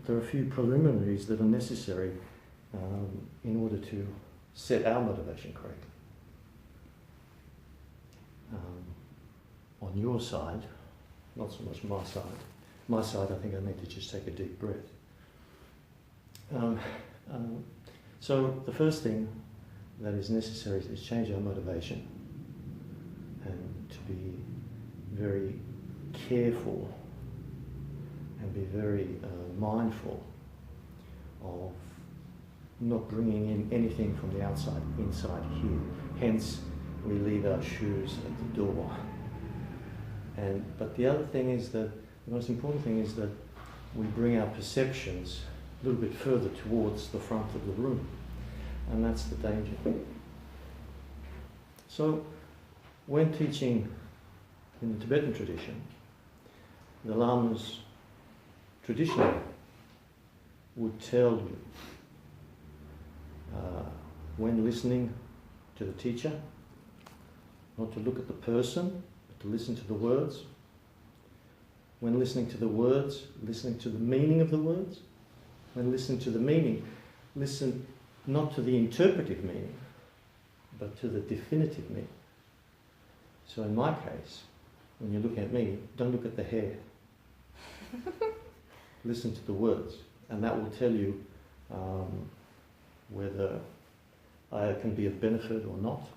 there are a few preliminaries that are necessary in order to set our motivation correctly. On your side, not so much my side. My side, I think I need to just take a deep breath. So the first thing that is necessary is change our motivation and to be very careful and be very mindful of not bringing in anything from the outside inside here. Hence, we leave our shoes at the door. But the other thing is that, the most important thing is that we bring our perceptions a little bit further towards the front of the room. And that's the danger. So, when teaching in the Tibetan tradition, the Lamas traditionally would tell you, when listening to the teacher, not to look at the person, but to listen to the words. When listening to the words, listening to the meaning of the words. When listening to the meaning, listen not to the interpretive meaning, but to the definitive meaning. So in my case, when you're looking at me, don't look at the hair. Listen to the words, and that will tell you whether I can be of benefit or not,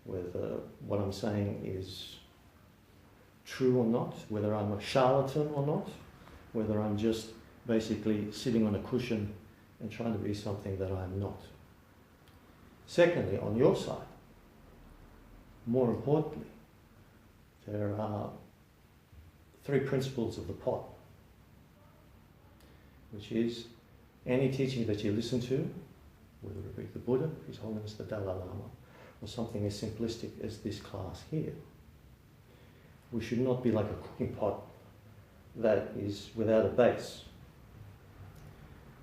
whether what I'm saying is true or not, whether I'm a charlatan or not, whether I'm just basically sitting on a cushion and trying to be something that I'm not. Secondly, on your side, more importantly, there are 3 principles of the pot, which is any teaching that you listen to, whether it be the Buddha, His Holiness the Dalai Lama, or something as simplistic as this class here. We should not be like a cooking pot that is without a base.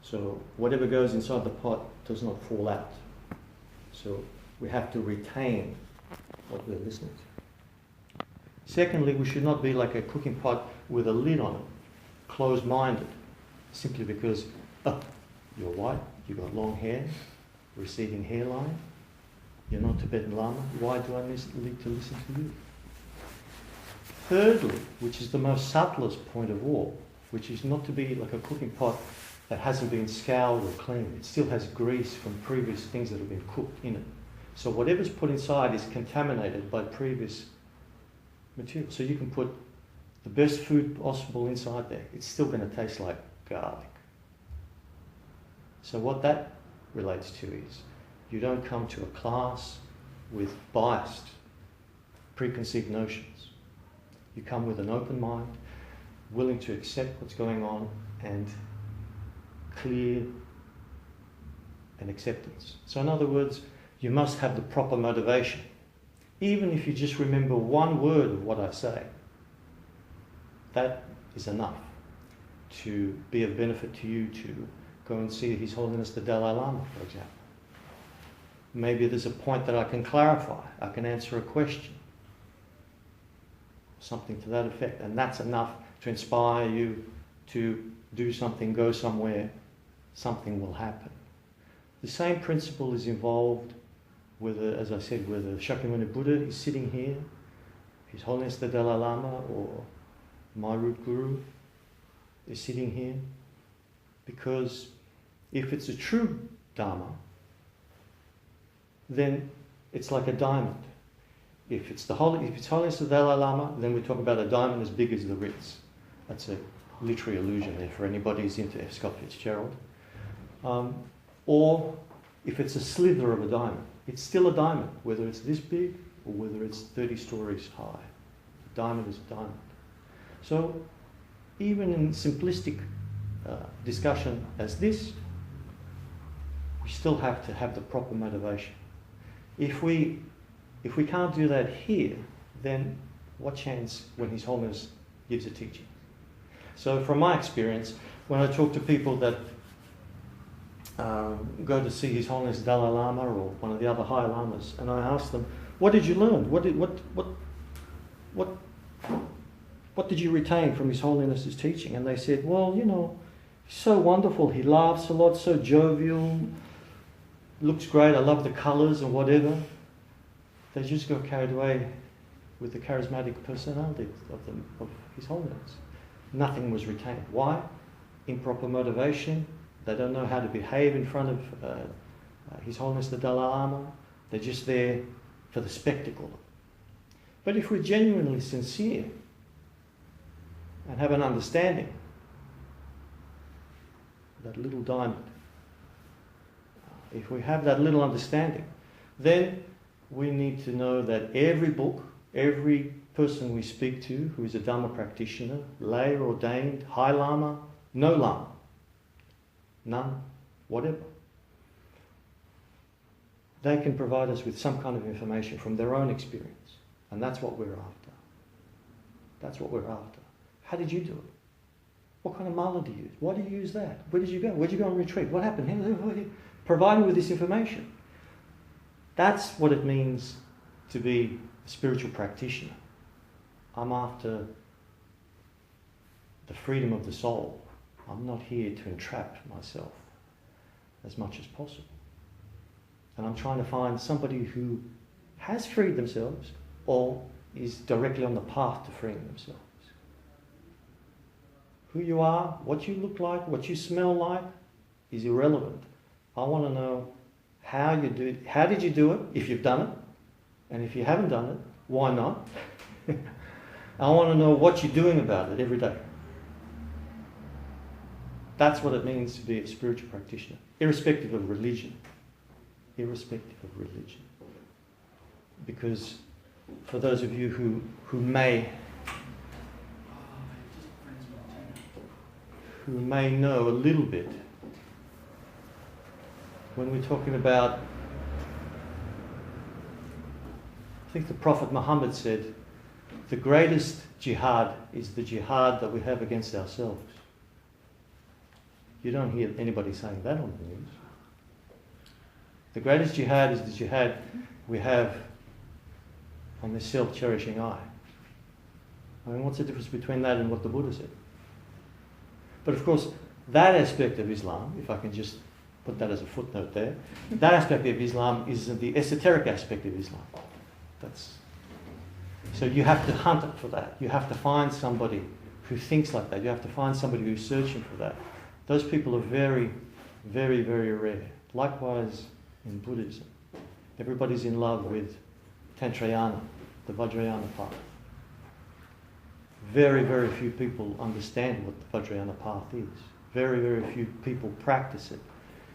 So whatever goes inside the pot does not fall out. So we have to retain what we're listening to. Secondly, we should not be like a cooking pot with a lid on it, closed-minded, simply because, you're white, you've got long hair, receding hairline, you're not Tibetan Lama, why do I need to listen to you? Thirdly, which is the most subtlest point of all, which is not to be like a cooking pot that hasn't been scoured or cleaned. It still has grease from previous things that have been cooked in it. So whatever's put inside is contaminated by previous material. So you can put the best food possible inside there. It's still going to taste like garlic. So what that relates to is you don't come to a class with biased, preconceived notions. You come with an open mind, willing to accept what's going on and clear and acceptance. So in other words, you must have the proper motivation. Even if you just remember one word of what I say, that is enough to be of benefit to you to go and see His Holiness the Dalai Lama, for example. Maybe there's a point that I can clarify, I can answer a question, something to that effect, and that's enough to inspire you to do something, go somewhere, something will happen. The same principle is involved whether, as I said, whether Shakyamuni Buddha is sitting here, His Holiness the Dalai Lama, or my root guru is sitting here. Because if it's a true Dharma, then it's like a diamond. If it's Holiness the Dalai Lama, then we talk about a diamond as big as the Ritz. That's a literary allusion there for anybody who's into F. Scott Fitzgerald. Or if it's a slither of a diamond, it's still a diamond, whether it's this big or whether it's 30 stories high. A diamond is a diamond. So even in simplistic discussion as this, we still have to have the proper motivation. If we can't do that here, then what chance when His Holiness gives a teaching? So from my experience, when I talk to people that go to see His Holiness Dalai Lama or one of the other high lamas, and I ask them, what did you learn? What did you retain from His Holiness's teaching? And they said, well, So wonderful, he laughs a lot, so jovial, looks great, I love the colours and whatever. They just got carried away with the charismatic personality of His Holiness. Nothing was retained. Why? Improper motivation. They don't know how to behave in front of His Holiness the Dalai Lama. They're just there for the spectacle. But if we're genuinely sincere and have an understanding, that little diamond, if we have that little understanding, then we need to know that every book, every person we speak to who is a Dhamma practitioner, lay or ordained, high Lama, no Lama, none, whatever, they can provide us with some kind of information from their own experience. And that's what we're after. That's what we're after. How did you do it? What kind of mala do you use? Why do you use that? Where did you go? Where did you go on retreat? What happened? Provide me with this information. That's what it means to be a spiritual practitioner. I'm after the freedom of the soul. I'm not here to entrap myself as much as possible. And I'm trying to find somebody who has freed themselves or is directly on the path to freeing themselves. Who you are, what you look like, what you smell like is irrelevant. I want to know how you do it. How did you do it, if you've done it? And if you haven't done it, why not? I want to know what you're doing about it every day. That's what it means to be a spiritual practitioner, irrespective of religion. Irrespective of religion. Because for those of you who may know a little bit, when we're talking about, I think the Prophet Muhammad said, the greatest jihad is the jihad that we have against ourselves. You don't hear anybody saying that on the news. The greatest jihad is the jihad we have on this self-cherishing eye. I mean, what's the difference between that and what the Buddha said? But of course, that aspect of Islam, if I can just put that as a footnote there, that aspect of Islam is the esoteric aspect of Islam. So you have to hunt for that. You have to find somebody who thinks like that. You have to find somebody who's searching for that. Those people are very, very, very rare. Likewise in Buddhism. Everybody's in love with Tantrayana, the Vajrayana path. Very, very few people understand what the Vajrayana path is. Very, very few people practice it.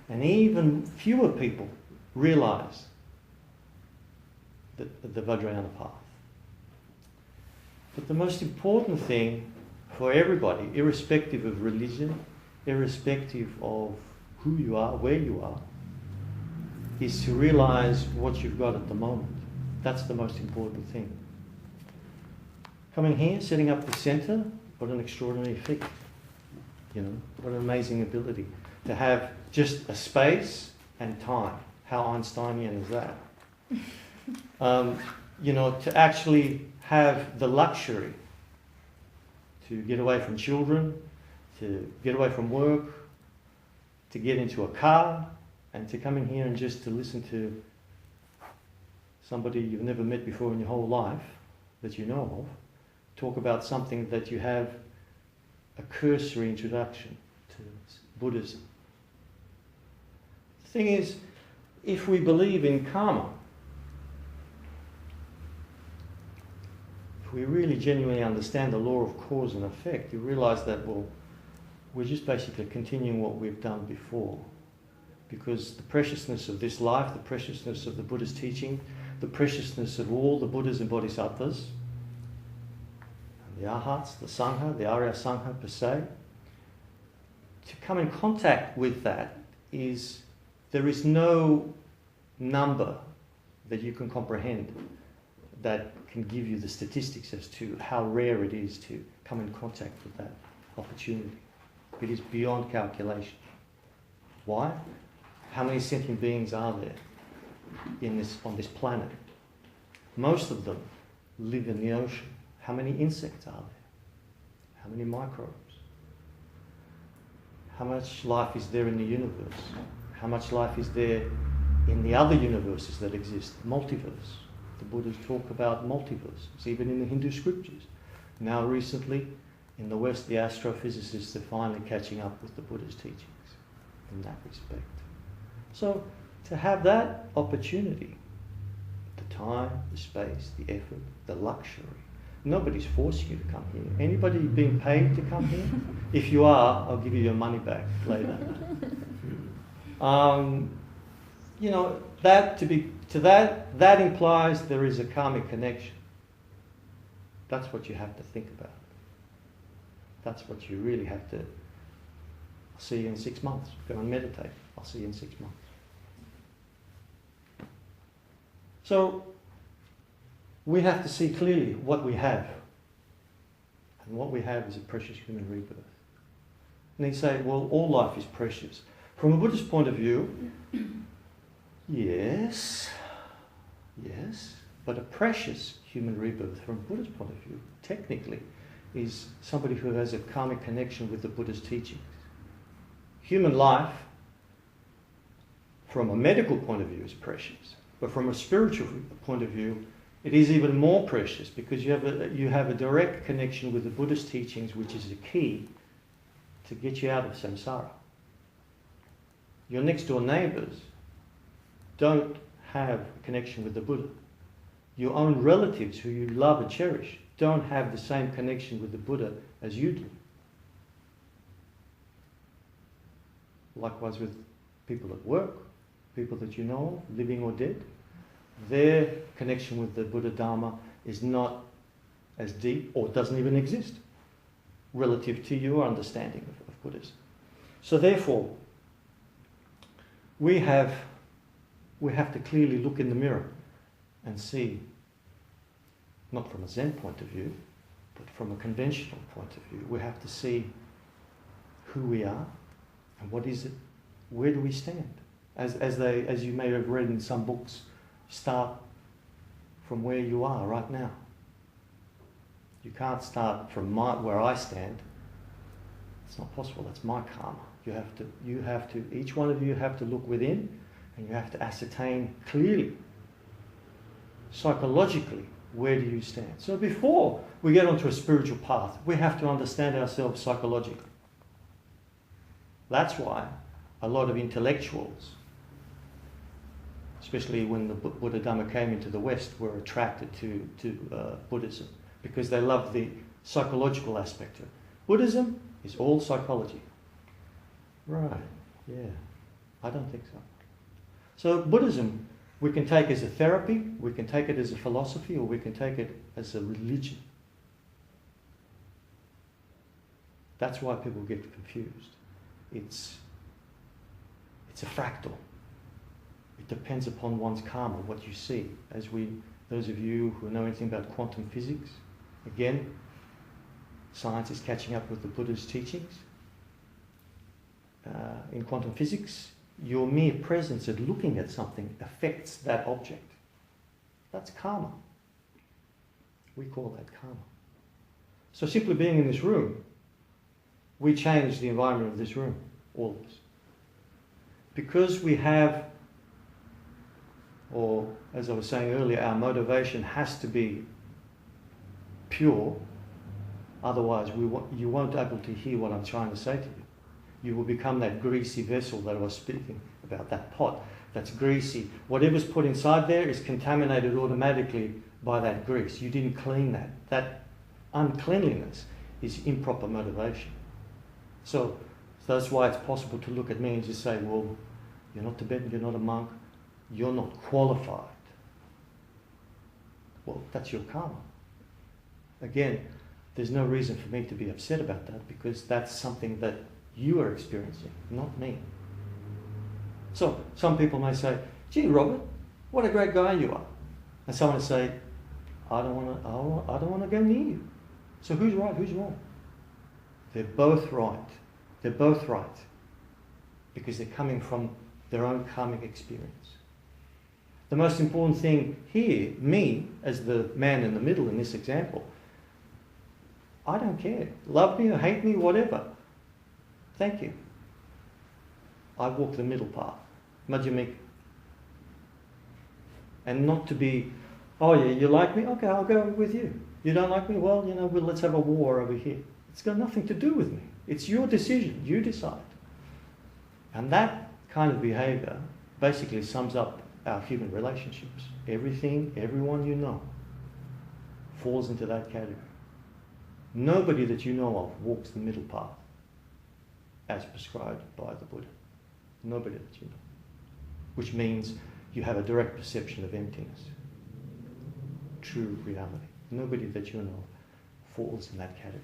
And even fewer people realize the Vajrayana path. But the most important thing for everybody, irrespective of religion, irrespective of who you are, where you are, is to realize what you've got at the moment. That's the most important thing. Coming here, setting up the centre, what an extraordinary feat. You know, what an amazing ability to have just a space and time. How Einsteinian is that? You know, to actually have the luxury to get away from children, to get away from work, to get into a car, and to come in here and just to listen to somebody you've never met before in your whole life, that you know of, talk about something that you have a cursory introduction to Buddhism. The thing is, if we believe in karma, if we really genuinely understand the law of cause and effect, you realize that, well, we're just basically continuing what we've done before. Because the preciousness of this life, the preciousness of the Buddha's teaching, the preciousness of all the Buddhas and Bodhisattvas, the Arhats, the Sangha, the Arya Sangha per se, to come in contact with that is, there is no number that you can comprehend that can give you the statistics as to how rare it is to come in contact with that opportunity. It is beyond calculation. Why? How many sentient beings are there on this planet? Most of them live in the ocean. How many insects are there? How many microbes? How much life is there in the universe? How much life is there in the other universes that exist? Multiverse. The Buddhas talk about multiverses, even in the Hindu scriptures. Now recently, in the West, the astrophysicists are finally catching up with the Buddha's teachings in that respect. So, to have that opportunity, the time, the space, the effort, the luxury, nobody's forcing you to come here. Anybody being paid to come here? If you are, I'll give you your money back later. You know, that implies there is a karmic connection. That's what you have to think about. That's what you really have to. I'll see you in 6 months. Go and meditate. I'll see you in 6 months. So, we have to see clearly what we have. And what we have is a precious human rebirth. And they say, well, all life is precious. From a Buddhist point of view, yes, but a precious human rebirth from a Buddhist point of view, technically, is somebody who has a karmic connection with the Buddha's teachings. Human life, from a medical point of view, is precious. But from a spiritual point of view, it is even more precious because you have a direct connection with the Buddhist teachings, which is the key to get you out of samsara. Your next door neighbours don't have a connection with the Buddha. Your own relatives who you love and cherish don't have the same connection with the Buddha as you do. Likewise with people at work, people that you know, living or dead. Their connection with the Buddha Dharma is not as deep or doesn't even exist relative to your understanding of Buddhism. So therefore, we have to clearly look in the mirror and see, not from a Zen point of view, but from a conventional point of view, we have to see who we are and what is it, where do we stand? As you may have read in some books, start from where you are right now. You can't start from where I stand. It's not possible. That's my karma. You have to, each one of you have to look within and you have to ascertain clearly, psychologically, where do you stand. So before we get onto a spiritual path, we have to understand ourselves psychologically. That's why a lot of intellectuals, especially when the Buddha Dhamma came into the West, were attracted to Buddhism because they loved the psychological aspect of it. Buddhism is all psychology. Right, yeah, I don't think so. So Buddhism, we can take as a therapy, we can take it as a philosophy, or we can take it as a religion. That's why people get confused. It's a fractal. It depends upon one's karma, what you see. Those of you who know anything about quantum physics, again, science is catching up with the Buddha's teachings. In quantum physics, your mere presence of looking at something affects that object. That's karma. We call that karma. So simply being in this room, we change the environment of this room, all of us. Because we have, or as I was saying earlier, our motivation has to be pure, otherwise you won't be able to hear what I'm trying to say to you. You will become that greasy vessel that I was speaking about, that pot that's greasy. Whatever's put inside there is contaminated automatically by that grease. You didn't clean that. That uncleanliness is improper motivation. So that's why it's possible to look at me and just say, well, you're not Tibetan, you're not a monk, you're not qualified. Well, that's your karma. Again, there's no reason for me to be upset about that because that's something that you are experiencing, not me. So some people may say, gee, Robert, what a great guy you are. And someone will say, I don't want to go near you. So who's right, who's wrong? They're both right. They're both right. Because they're coming from their own karmic experience. The most important thing here, me, as the man in the middle in this example, I don't care. Love me or hate me, whatever. Thank you. I walk the middle path. Madhyamika. And not to be, oh yeah, you like me? Okay, I'll go with you. You don't like me? Well, let's have a war over here. It's got nothing to do with me. It's your decision. You decide. And that kind of behavior basically sums up our human relationships. Everything, everyone you know falls into that category. Nobody that you know of walks the middle path as prescribed by the Buddha. Nobody that you know. Which means you have a direct perception of emptiness. True reality. Nobody that you know falls in that category.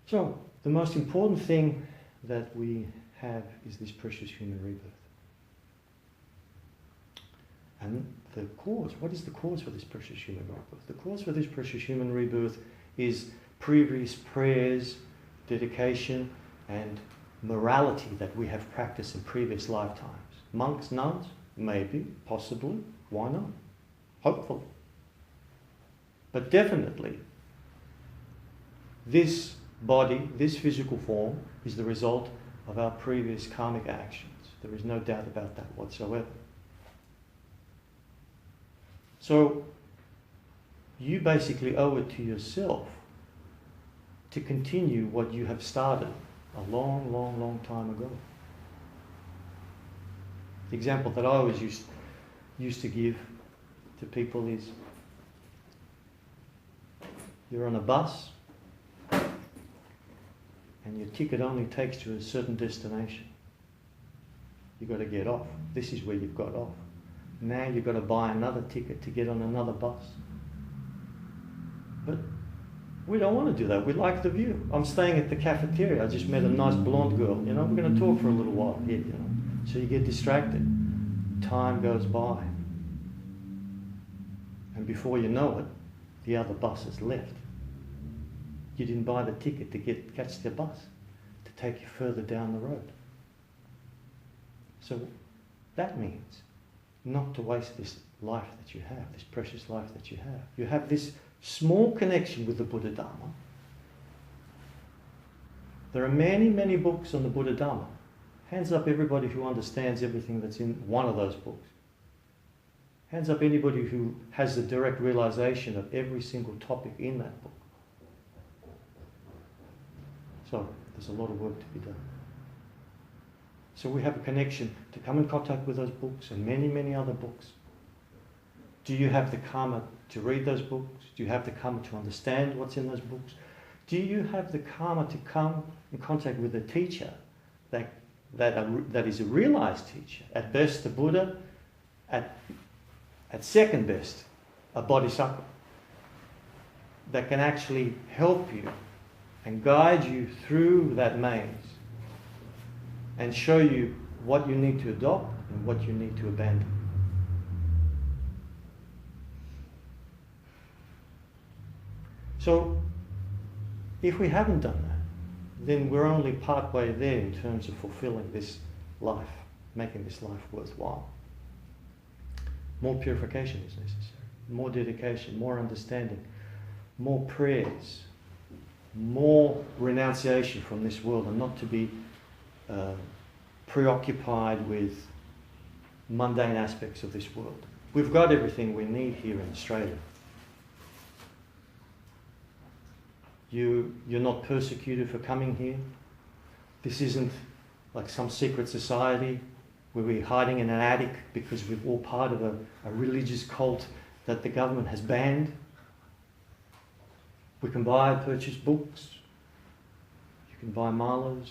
So, the most important thing that we have is this precious human rebirth. And the cause, what is the cause for this precious human rebirth? The cause for this precious human rebirth is previous prayers, dedication, and morality that we have practiced in previous lifetimes. Monks, nuns? Maybe, possibly, why not? Hopefully. But definitely, this body, this physical form, is the result of our previous karmic actions. There is no doubt about that whatsoever. So, you basically owe it to yourself to continue what you have started a long, long, long time ago. The example that I always used to give to people is, you're on a bus and your ticket only takes you to a certain destination. You've got to get off. This is where you've got off. Now you've got to buy another ticket to get on another bus. But we don't want to do that. We like the view. I'm staying at the cafeteria. I just met a nice blonde girl. We're going to talk for a little while here, So you get distracted. Time goes by. And before you know it, the other bus has left. You didn't buy the ticket to catch the bus to take you further down the road. So that means not to waste this life that you have, this precious life that you have. You have this small connection with the Buddha Dharma. There are many, many books on the Buddha Dharma. Hands up everybody who understands everything that's in one of those books. Hands up anybody who has the direct realization of every single topic in that book. So, there's a lot of work to be done. So we have a connection to come in contact with those books and many, many other books. Do you have the karma to read those books? Do you have the karma to understand what's in those books? Do you have the karma to come in contact with a teacher that is a realized teacher? At best, a Buddha. At second best, a bodhisattva. That can actually help you and guide you through that maze and show you what you need to adopt and what you need to abandon. So, if we haven't done that, then we're only part way there in terms of fulfilling this life, making this life worthwhile. More purification is necessary, more dedication, more understanding, more prayers, more renunciation from this world, and not to be preoccupied with mundane aspects of this world. We've got everything we need here in Australia. You're not persecuted for coming here. This isn't like some secret society where we're hiding in an attic because we're all part of a religious cult that the government has banned. We can purchase books. You can buy malas.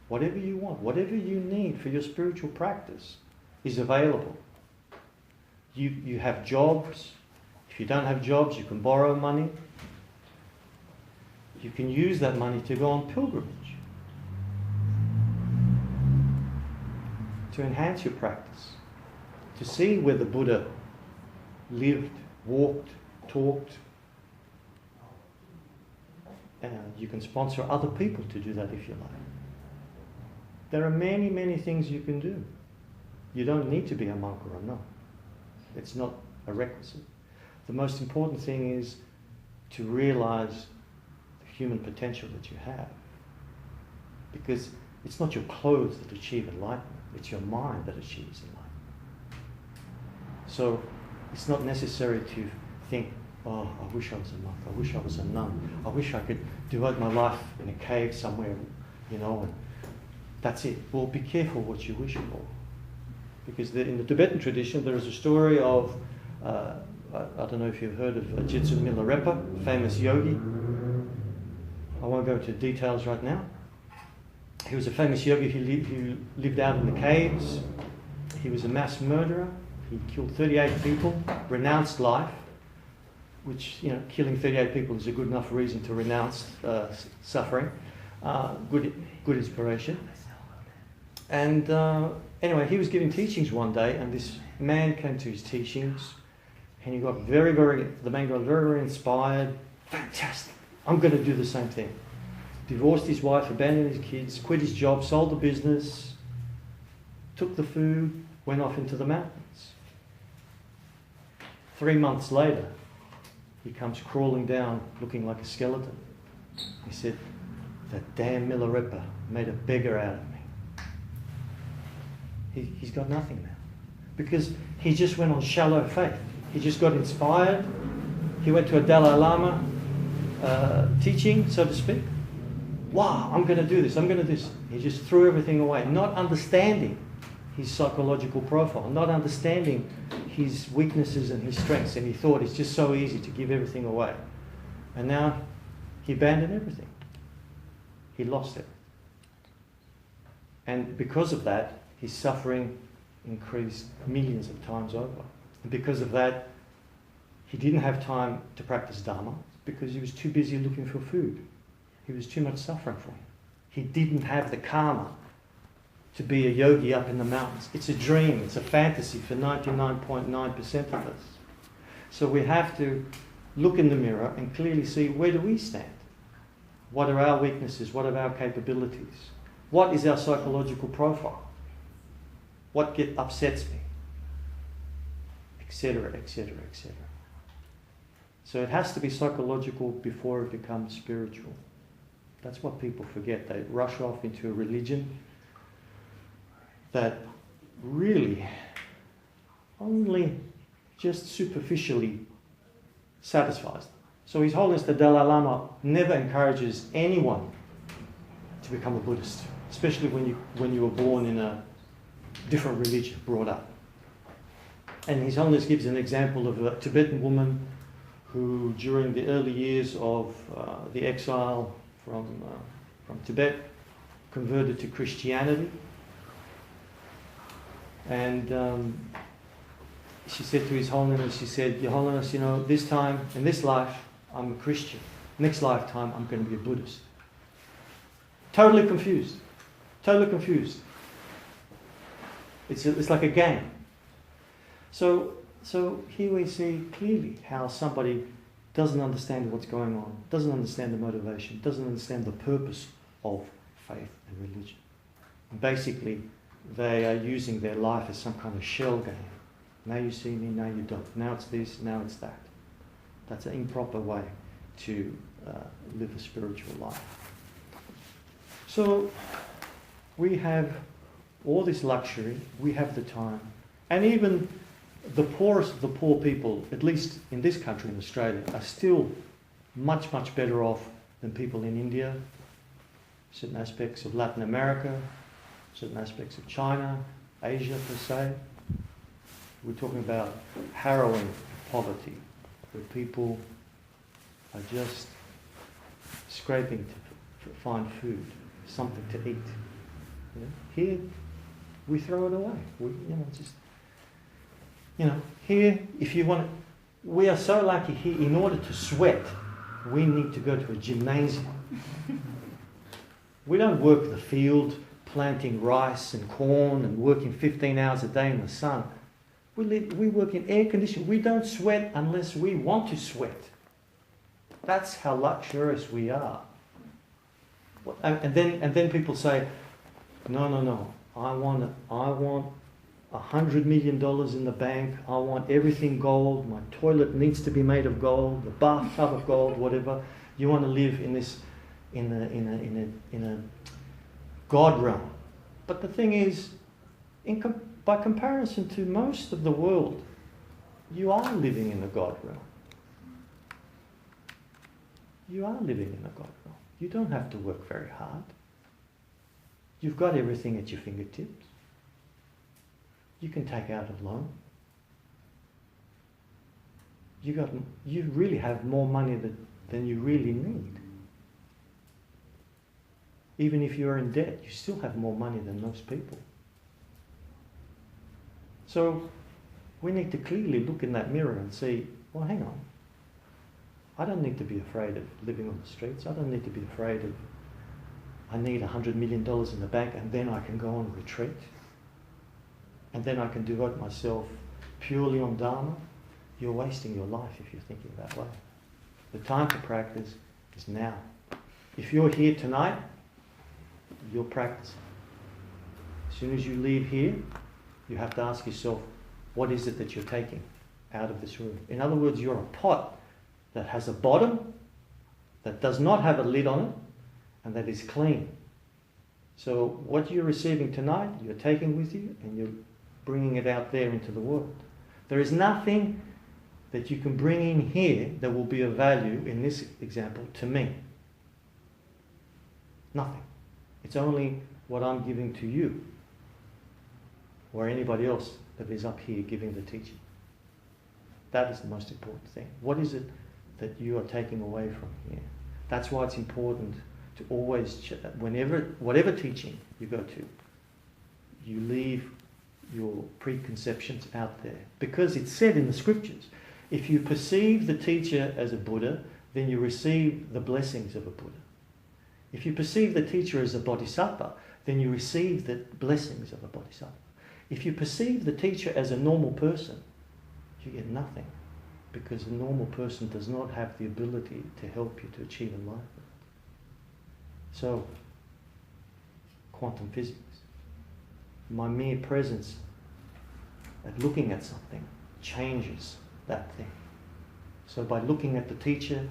Whatever you want, whatever you need for your spiritual practice is available. You have jobs. If you don't have jobs, you can borrow money. You can use that money to go on pilgrimage, to enhance your practice, to see where the Buddha lived, walked, talked. You can sponsor other people to do that if you like. There are many, many things you can do. You don't need to be a monk or a nun. It's not a requisite. The most important thing is to realize the human potential that you have Because it's not your clothes that achieve enlightenment, it's your mind that achieves enlightenment. So it's not necessary to think, oh, I wish I was a monk, I wish I was a nun, I wish I could devote my life in a cave somewhere, you know, and that's it. Well, be careful what you wish for. Because in the Tibetan tradition, there is a story of, I don't know if you've heard of Jitsu Milarepa, famous yogi. I won't go into details right now. He was a famous yogi who lived out in the caves. He was a mass murderer. He killed 38 people, renounced life, which, you know, killing 38 people is a good enough reason to renounce suffering. Good inspiration. And anyway, he was giving teachings one day, and this man came to his teachings, and the man got very inspired. Fantastic, I'm going to do the same thing. Divorced his wife, abandoned his kids, quit his job, sold the business, took the food, went off into the mountains. 3 months later, he comes crawling down looking like a skeleton. He said, that damn Milarepa made a beggar out of me. He's got nothing now. Because he just went on shallow faith. He just got inspired. He went to a Dalai Lama teaching, so to speak. Wow, I'm going to do this, I'm going to do this. He just threw everything away, not understanding his psychological profile, not understanding his weaknesses and his strengths, and he thought it's just so easy to give everything away. And now he abandoned everything. He lost it. And because of that, his suffering increased millions of times over. And because of that, he didn't have time to practice Dharma because he was too busy looking for food. He was too much suffering for him. He didn't have the karma to be a yogi up in the mountains. It's a dream, it's a fantasy for 99.9% of us. So we have to look in the mirror and clearly see, where do we stand? What are our weaknesses? What are our capabilities? What is our psychological profile? What upsets me? Etc., etc., etc. So it has to be psychological before it becomes spiritual. That's what people forget. They rush off into a religion that really only just superficially satisfies them. So His Holiness the Dalai Lama never encourages anyone to become a Buddhist, especially when you were born in a different religion, brought up. And His Holiness gives an example of a Tibetan woman who, during the early years of the exile from Tibet, converted to Christianity. And she said to His Holiness, she said, Your Holiness, you know, this time, in this life, I'm a Christian. Next lifetime, I'm going to be a Buddhist. Totally confused. Totally confused. It's like a game. So here we see clearly how somebody doesn't understand what's going on, doesn't understand the motivation, doesn't understand the purpose of faith and religion. And basically, they are using their life as some kind of shell game. Now you see me, now you don't. Now it's this, now it's that. That's an improper way to live a spiritual life. So we have all this luxury, we have the time, and even the poorest of the poor people, at least in this country, in Australia, are still much, much better off than people in India, certain aspects of Latin America, certain aspects of China, Asia per se. We're talking about harrowing poverty, where people are just scraping to find food, something to eat. You know? Here, we throw it away. Here, if you want, we are so lucky here. In order to sweat, we need to go to a gymnasium. We don't work the field, planting rice and corn and working 15 hours a day in the sun. We work in air conditioning. We don't sweat unless we want to sweat. That's how luxurious we are. And then people say, no. I want $100 million in the bank. I want everything gold. My toilet needs to be made of gold. The bathtub of gold. Whatever. You want to live in this, in God realm. But the thing is, by comparison to most of the world, you are living in the God realm. You are living in the God realm. You don't have to work very hard. You've got everything at your fingertips. You can take out a loan. You really have more money than you really need. Even if you're in debt, you still have more money than most people. So we need to clearly look in that mirror and see, well, hang on. I don't need to be afraid of living on the streets. I don't need to be afraid of, I need $100 million in the bank and then I can go on retreat. And then I can devote myself purely on Dharma. You're wasting your life if you're thinking that way. The time to practice is now. If you're here tonight, you're practicing. As soon as you leave here, you have to ask yourself, what is it that you're taking out of this room? In other words, you're a pot that has a bottom, that does not have a lid on it, and that is clean. So what you're receiving tonight, you're taking with you, and you're bringing it out there into the world. There is nothing that you can bring in here that will be of value, in this example, to me. Nothing. It's only what I'm giving to you, or anybody else that is up here giving the teaching. That is the most important thing. What is it that you are taking away from here? That's why it's important to always, whatever teaching you go to, you leave your preconceptions out there. Because it's said in the scriptures, if you perceive the teacher as a Buddha, then you receive the blessings of a Buddha. If you perceive the teacher as a bodhisattva, then you receive the blessings of a bodhisattva. If you perceive the teacher as a normal person, you get nothing, because a normal person does not have the ability to help you to achieve enlightenment. So, quantum physics. My mere presence at looking at something changes that thing. So by looking at the teacher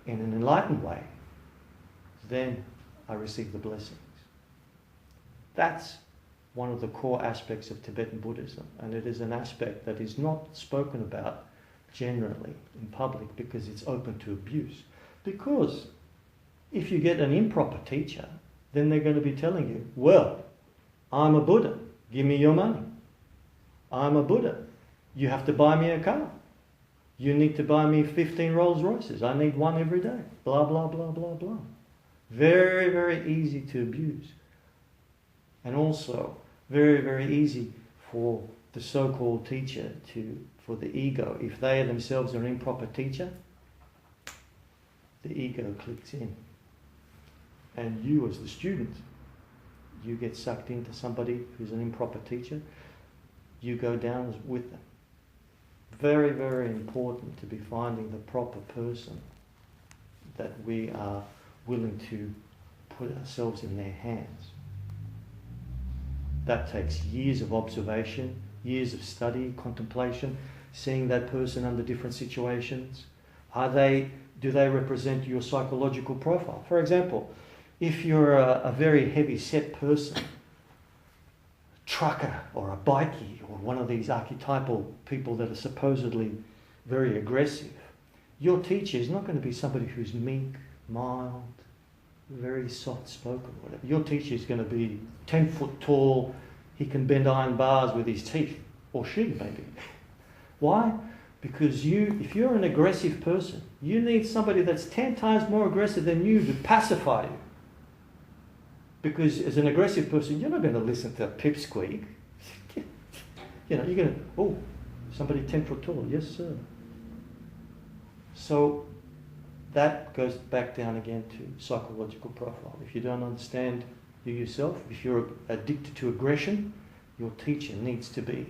in an enlightened way, then I receive the blessings. That's one of the core aspects of Tibetan Buddhism, and it is an aspect that is not spoken about generally in public because it's open to abuse. Because if you get an improper teacher, then they're going to be telling you, well, I'm a Buddha, give me your money. I'm a Buddha, you have to buy me a car. You need to buy me 15 Rolls Royces. I need one every day. Blah, blah, blah, blah, blah. Very, very easy to abuse. And also, very, very easy for the so-called teacher for the ego. If they themselves are an improper teacher, the ego clicks in. And you as the student, you get sucked into somebody who's an improper teacher, you go down with them. Very, very important to be finding the proper person that we are willing to put ourselves in their hands. That takes years of observation, years of study, contemplation, seeing that person under different situations. Do they represent your psychological profile? For example, if you're a very heavy set person, trucker or a bikie or one of these archetypal people that are supposedly very aggressive, your teacher is not going to be somebody who's meek, mild, very soft-spoken, whatever. Your teacher is going to be 10 foot tall, he can bend iron bars with his teeth, or she maybe. Why? Because if you're an aggressive person, you need somebody that's 10 times more aggressive than you to pacify you. Because as an aggressive person, you're not going to listen to a pipsqueak. You're going to, oh, somebody 10 foot tall, yes sir. So that goes back down again to psychological profile. If you don't understand you yourself, if you're addicted to aggression, your teacher needs to be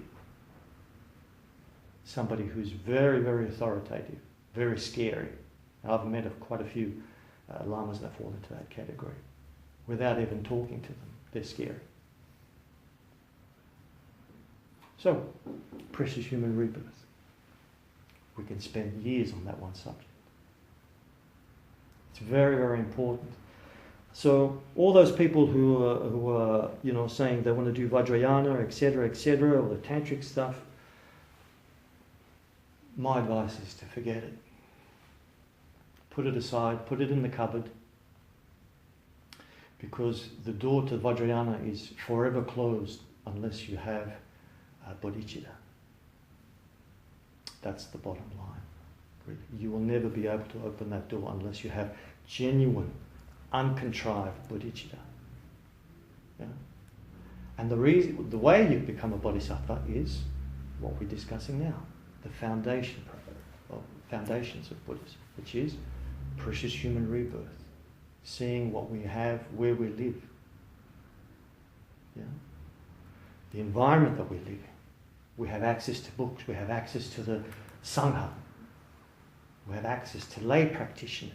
somebody who's very, very authoritative, very scary. I've met quite a few lamas that fall into that category. Without even talking to them, they're scary. So, precious human rebirth. We can spend years on that one subject. It's very, very important. So all those people who are saying they want to do Vajrayana, etc., or the tantric stuff, my advice is to forget it. Put it aside, put it in the cupboard, because the door to Vajrayana is forever closed unless you have bodhicitta. That's the bottom line. Really. You will never be able to open that door unless you have genuine, uncontrived bodhicitta. Yeah? And the way you become a bodhisattva is what we're discussing now, the foundations of Buddhism, which is precious human rebirth, seeing what we have, where we live. Yeah? The environment that we live in. We have access to books, we have access to the Sangha, we have access to lay practitioners.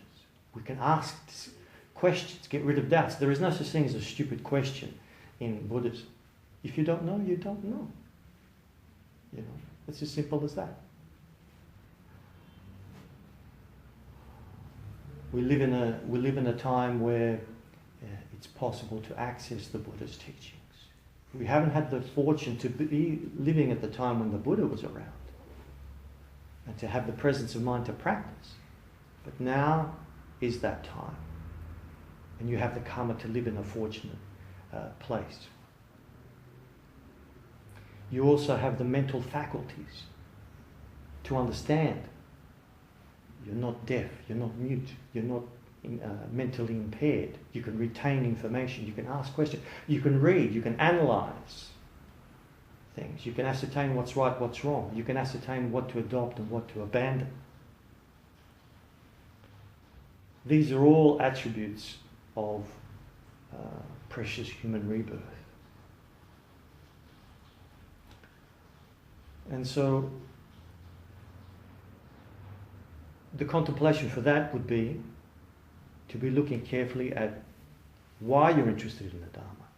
We can ask questions, get rid of doubts. There is no such thing as a stupid question in Buddhism. If you don't know, you don't know. It's as simple as that. We live in a time where it's possible to access the Buddha's teachings. We haven't had the fortune to be living at the time when the Buddha was around and to have the presence of mind to practice. But now is that time. And you have the karma to live in a fortunate place. You also have the mental faculties to understand. You're not deaf, you're not mute, you're not mentally impaired. You can retain information, you can ask questions, you can read, you can analyse things, you can ascertain what's right, what's wrong, you can ascertain what to adopt and what to abandon. These are all attributes of precious human rebirth. And so the contemplation for that would be to be looking carefully at why you're interested in the Dharma.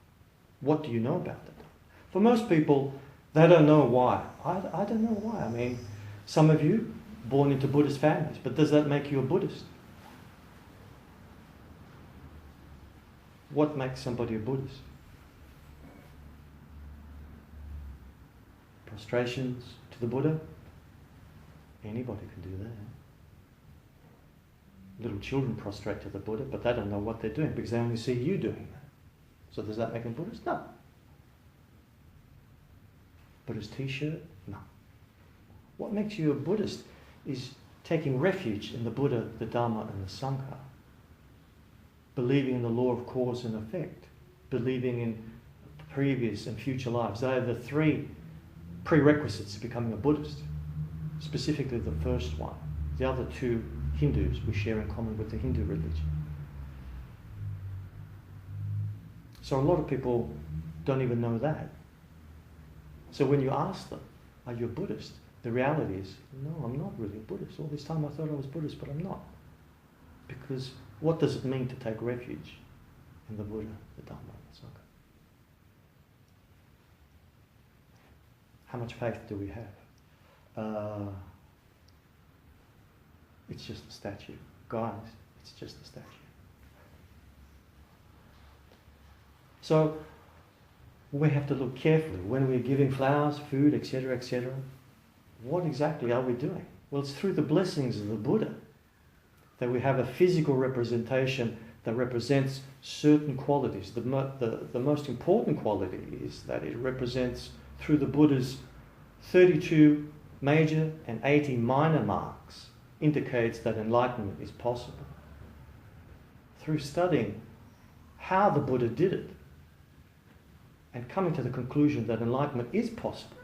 What do you know about the Dharma? For most people, they don't know why. I don't know why. I mean, some of you born into Buddhist families, but does that make you a Buddhist? What makes somebody a Buddhist? Prostrations to the Buddha? Anybody can do that. Little children prostrate to the Buddha, but they don't know what they're doing because they only see you doing that. So does that make them Buddhist? No. Buddhist t-shirt? No. What makes you a Buddhist is taking refuge in the Buddha, the Dharma and the Sangha. Believing in the law of cause and effect. Believing in previous and future lives. They are the three prerequisites to becoming a Buddhist. Specifically the first one. The other two Hindus we share in common with the Hindu religion. So a lot of people don't even know that. So when you ask them, are you a Buddhist? The reality is, no, I'm not really a Buddhist. All this time I thought I was Buddhist, but I'm not. Because what does it mean to take refuge in the Buddha, the Dharma, and the Sangha? How much faith do we have? It's just a statue. Guys, it's just a statue. So we have to look carefully when we're giving flowers, food, etc., etc. What exactly are we doing? Well, it's through the blessings of the Buddha that we have a physical representation that represents certain qualities. The most important quality is that it represents, through the Buddha's 32 major and 80 minor marks, indicates that enlightenment is possible. Through studying how the Buddha did it and coming to the conclusion that enlightenment is possible,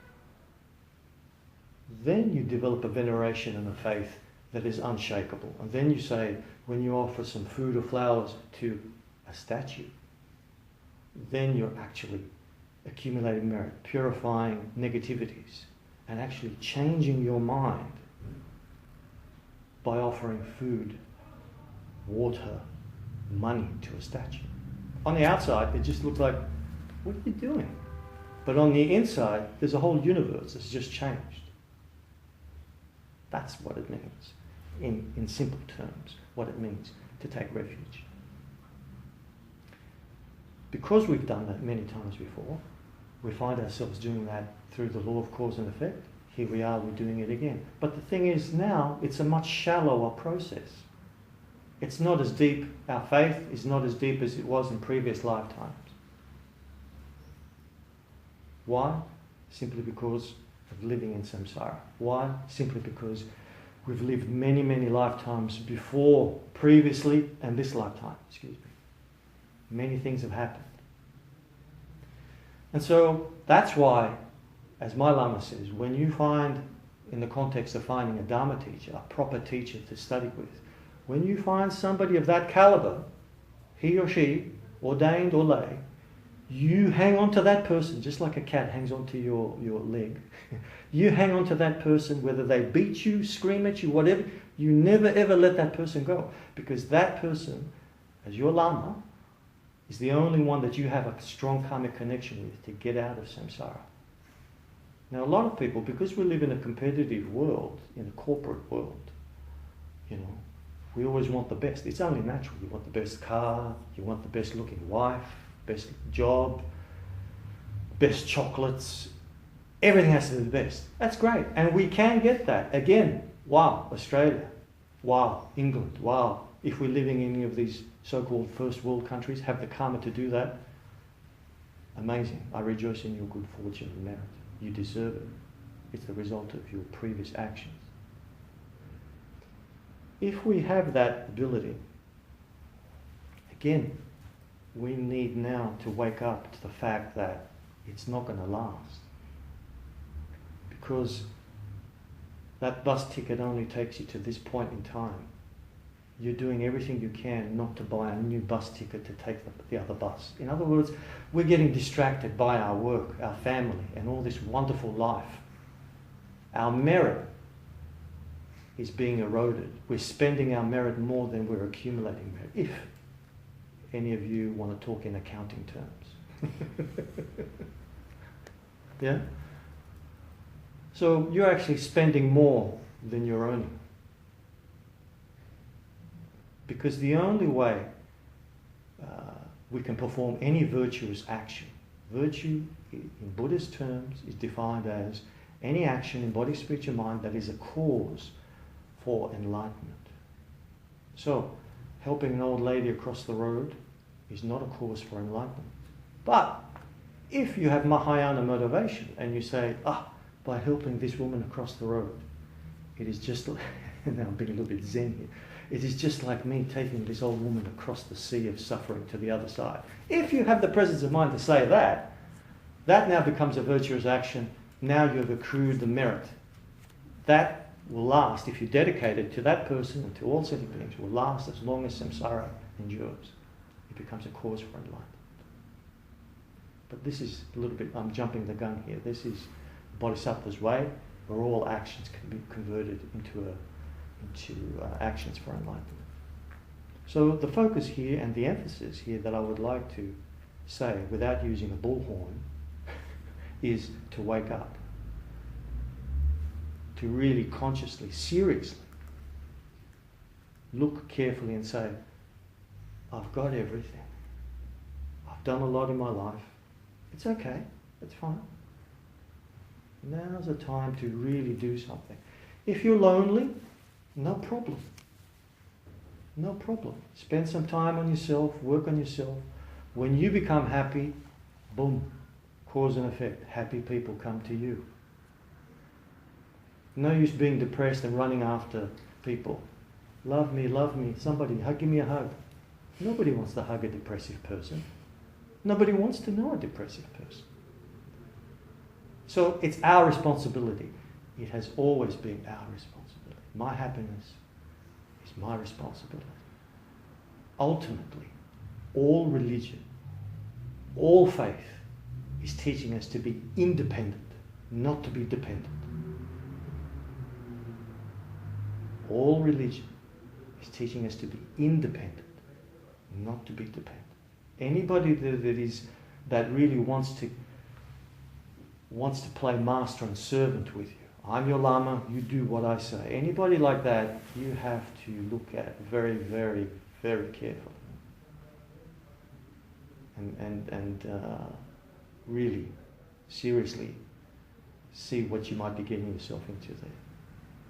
then you develop a veneration and a faith that is unshakable. And then you say, when you offer some food or flowers to a statue, then you're actually accumulating merit, purifying negativities, and actually changing your mind by offering food, water, money to a statue. On the outside, it just looks like, what are you doing? But on the inside, there's a whole universe that's just changed. That's what it means, in simple terms, what it means to take refuge. because we've done that many times before, we find ourselves doing that through the law of cause and effect. Here we are, we're doing it again. But the thing is now, it's a much shallower process. It's not as deep, our faith is not as deep as it was in previous lifetimes. Why? Simply because of living in samsara. Why? Simply because we've lived many, many lifetimes before, previously, and this lifetime, excuse me. Many things have happened. And so that's why, as my Lama says, when you find, in the context of finding a Dharma teacher, a proper teacher to study with, when you find somebody of that caliber, he or she, ordained or lay, you hang on to that person just like a cat hangs on to your leg. You hang on to that person, whether they beat you, scream at you, whatever, you never ever let that person go. Because that person, as your Lama, is the only one that you have a strong karmic connection with to get out of samsara. Now a lot of people, because we live in a competitive world, in a corporate world, we always want the best. It's only natural. You want the best car, you want the best looking wife, best job, best chocolates. Everything has to be the best. That's great. And we can get that. Again, wow, Australia. Wow, England. Wow. If we're living in any of these so-called first world countries, have the karma to do that. Amazing. I rejoice in your good fortune and merit. You deserve it. It's the result of your previous actions. If we have that ability, again, we need now to wake up to the fact that it's not going to last. Because that bus ticket only takes you to this point in time. You're doing everything you can not to buy a new bus ticket to take the other bus. In other words, we're getting distracted by our work, our family, and all this wonderful life. Our merit is being eroded. We're spending our merit more than we're accumulating merit. If any of you want to talk in accounting terms. Yeah? So you're actually spending more than you're earning. Because the only way we can perform any virtuous action, virtue in Buddhist terms is defined as any action in body, speech and mind that is a cause for enlightenment. So, helping an old lady across the road is not a cause for enlightenment. But if you have Mahayana motivation and you say, by helping this woman across the road, it is just, now I'm being a little bit zen here, it is just like me taking this old woman across the sea of suffering to the other side. If you have the presence of mind to say that, that now becomes a virtuous action. Now you've accrued the merit. That will last, if you dedicate it to that person and to all sentient beings, will last as long as samsara endures. It becomes a cause for enlightenment. But this is a little bit, I'm jumping the gun here. This is Bodhisattva's way, where all actions can be converted into actions for enlightenment. So the focus here and the emphasis here that I would like to say, without using a bullhorn, is to wake up. To really consciously, seriously look carefully and say, I've got everything. I've done a lot in my life. It's okay. It's fine. Now's the time to really do something. If you're lonely, no problem. No problem. Spend some time on yourself, work on yourself. When you become happy, boom, cause and effect. Happy people come to you. No use being depressed and running after people. Love me, somebody, give me a hug. Nobody wants to hug a depressive person. Nobody wants to know a depressive person. So it's our responsibility. It has always been our responsibility. My happiness is my responsibility. Ultimately, all religion, all faith is teaching us to be independent, not to be dependent. All religion is teaching us to be independent, not to be dependent. Anybody that really wants to play master and servant with you. I'm your Lama, you do what I say. Anybody like that, you have to look at very, very, very carefully. and really, seriously see what you might be getting yourself into there.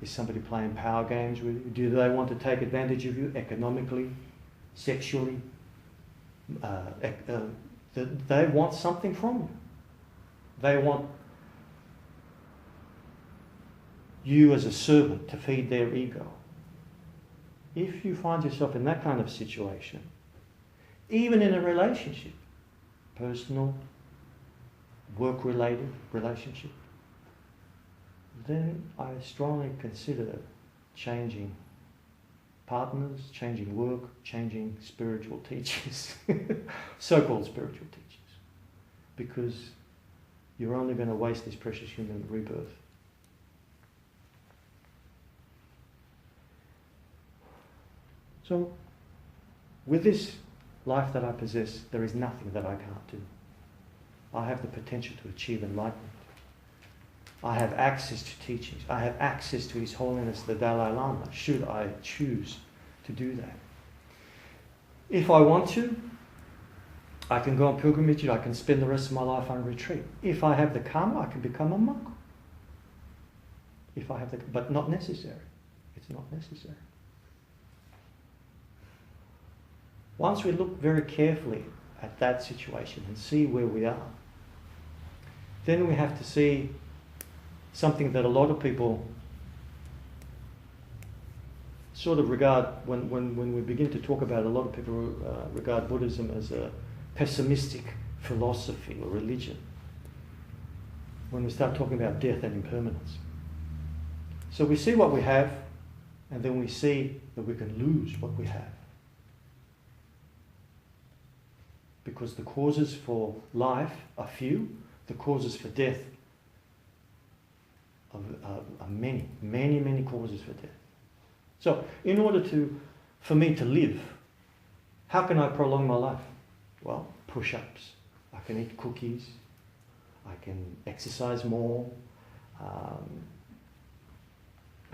Is somebody playing power games with you? Do they want to take advantage of you economically, sexually? They want something from you. They want you as a servant to feed their ego. If you find yourself in that kind of situation, even in a relationship, personal, work-related relationship, then I strongly consider changing partners, changing work, changing spiritual teachers, so-called spiritual teachers, because you're only going to waste this precious human rebirth. So, with this life that I possess, there is nothing that I can't do. I have the potential to achieve enlightenment. I have access to teachings. I have access to His Holiness the Dalai Lama, should I choose to do that. If I want to, I can go on pilgrimage, I can spend the rest of my life on retreat. If I have the karma, I can become a monk. But not necessary. It's not necessary. Once we look very carefully at that situation and see where we are, then we have to see something that a lot of people sort of regard, when we begin to talk about it, a lot of people regard Buddhism as a pessimistic philosophy or religion. When we start talking about death and impermanence. So we see what we have, and then we see that we can lose what we have. Because the causes for life are few, the causes for death are many, many, many causes for death. So, in order for me to live, how can I prolong my life? Well, push-ups. I can eat cookies. I can exercise more.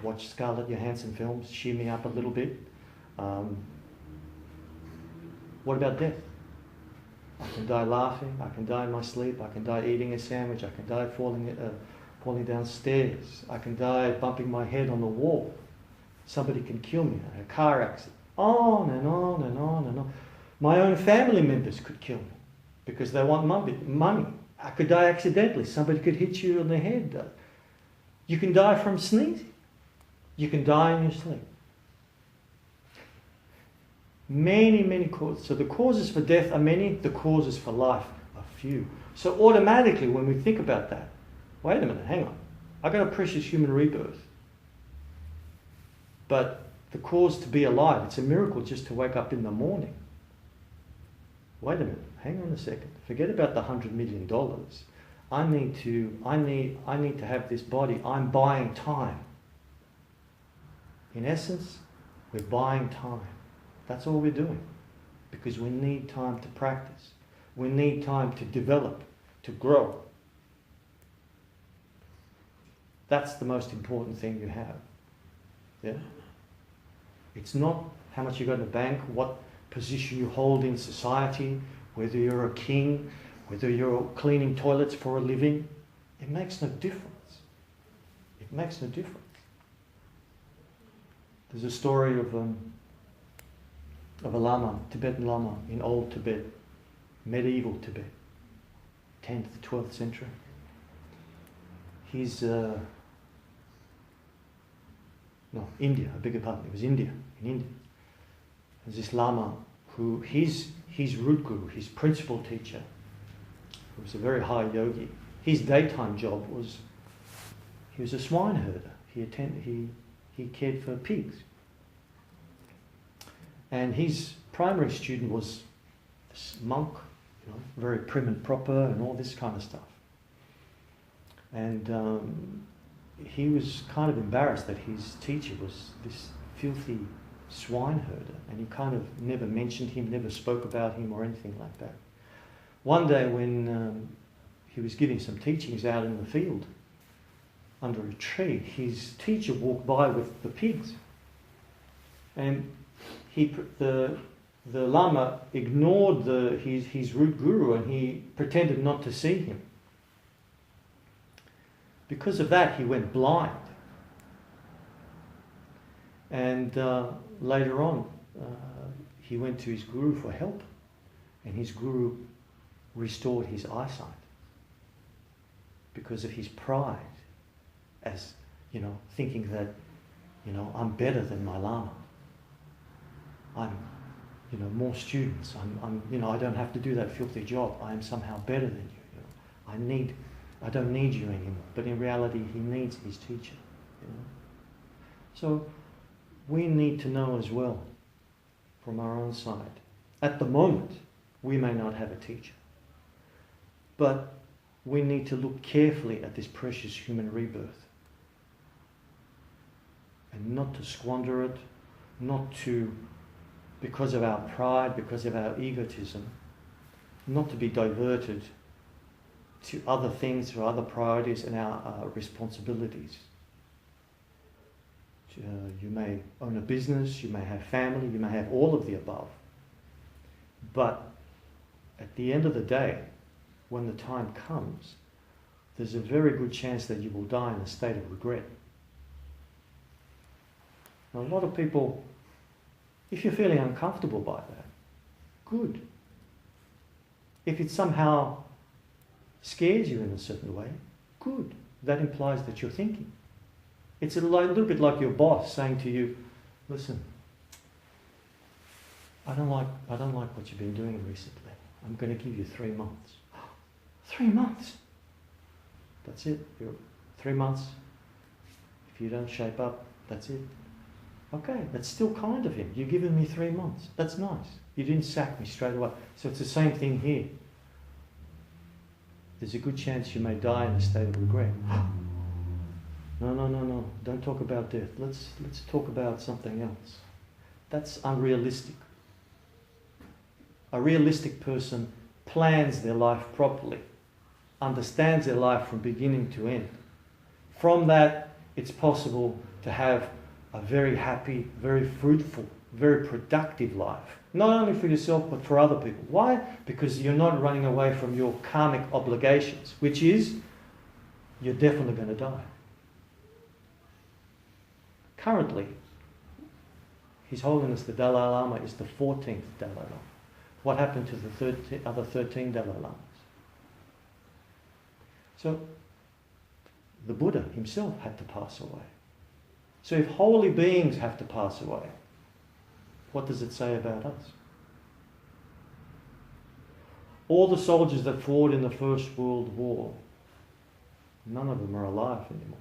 Watch Scarlett Johansson films, cheer me up a little bit. What about death? I can die laughing. I can die in my sleep. I can die eating a sandwich. I can die falling downstairs. I can die bumping my head on the wall. Somebody can kill me in a car accident. On and on and on and on. My own family members could kill me because they want money. I could die accidentally. Somebody could hit you on the head. You can die from sneezing. You can die in your sleep. Many, many causes. So the causes for death are many, the causes for life are few. So automatically when we think about that, wait a minute, hang on. I got a precious human rebirth. But the cause to be alive, it's a miracle just to wake up in the morning. Wait a minute, hang on a second. Forget about the $100 million. I need to have this body. I'm buying time. In essence, we're buying time. That's all we're doing. Because we need time to practice. We need time to develop, to grow. That's the most important thing you have. Yeah? It's not how much you got in the bank, what position you hold in society, whether you're a king, whether you're cleaning toilets for a living. It makes no difference. It makes no difference. There's a story of a Lama, Tibetan Lama in old Tibet, medieval Tibet, 10th, 12th century. He's India, I beg your pardon, it was India, in India. There's this Lama who, his root guru, his principal teacher, who was a very high yogi, his daytime job was, he was a swine herder. He cared for pigs. And his primary student was this monk, very prim and proper and all this kind of stuff. And he was kind of embarrassed that his teacher was this filthy swine herder, and he kind of never mentioned him, never spoke about him or anything like that. One day when he was giving some teachings out in the field under a tree, his teacher walked by with the pigs, and the the Lama ignored his root guru and he pretended not to see him. Because of that, he went blind. And later on, he went to his guru for help, and his guru restored his eyesight because of his pride, as thinking that I'm better than my Lama. I'm more students. I don't have to do that filthy job. I am somehow better than you. I don't need you anymore. But in reality, he needs his teacher. So we need to know as well, from our own side. At the moment, we may not have a teacher, but we need to look carefully at this precious human rebirth and not to squander it, not to, because of our pride, because of our egotism, not to be diverted to other things or other priorities and our responsibilities. You may own a business, you may have family, you may have all of the above. But at the end of the day, when the time comes, there's a very good chance that you will die in a state of regret. Now, a lot of people, if you're feeling uncomfortable by that, good. If it somehow scares you in a certain way, good. That implies that you're thinking. It's a little bit like your boss saying to you, listen, I don't like what you've been doing recently. I'm going to give you 3 months. 3 months? That's it. 3 months. If you don't shape up, that's it. Okay, that's still kind of him. You've given me 3 months. That's nice. You didn't sack me straight away. So it's the same thing here. There's a good chance you may die in a state of regret. No. Don't talk about death. Let's talk about something else. That's unrealistic. A realistic person plans their life properly, understands their life from beginning to end. From that, it's possible to have a very happy, very fruitful, very productive life. Not only for yourself, but for other people. Why? Because you're not running away from your karmic obligations, which is, you're definitely going to die. Currently, His Holiness the Dalai Lama is the 14th Dalai Lama. What happened to the other 13 Dalai Lamas? So, the Buddha himself had to pass away. So if holy beings have to pass away, what does it say about us? All the soldiers that fought in the First World War, none of them are alive anymore.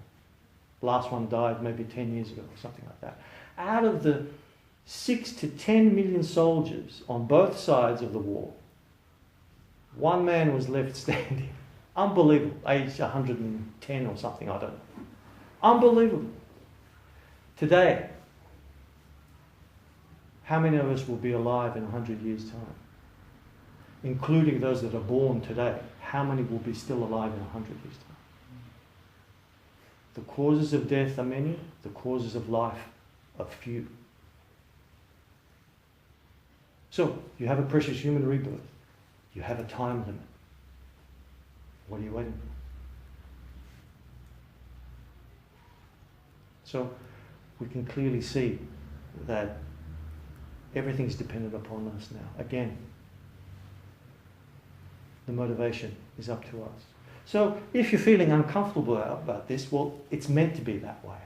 The last one died maybe 10 years ago or something like that. Out of the 6 to 10 million soldiers on both sides of the war, one man was left standing. Unbelievable. Age 110 or something, I don't know. Unbelievable. Today, how many of us will be alive in 100 years' time? Including those that are born today. How many will be still alive in 100 years' time? The causes of death are many. The causes of life are few. So, you have a precious human rebirth. You have a time limit. What are you waiting for? So, we can clearly see that everything's dependent upon us now. Again, the motivation is up to us. So, if you're feeling uncomfortable about this, well, it's meant to be that way.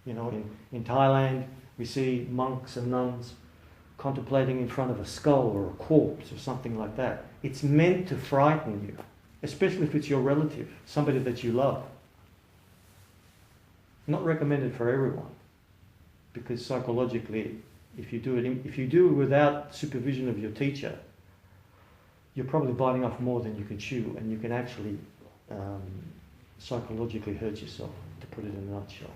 You know, in Thailand, we see monks and nuns contemplating in front of a skull or a corpse or something like that. It's meant to frighten you, especially if it's your relative, somebody that you love. Not recommended for everyone, because psychologically, if you do it without supervision of your teacher, you're probably biting off more than you can chew, and you can actually psychologically hurt yourself, to put it in a nutshell.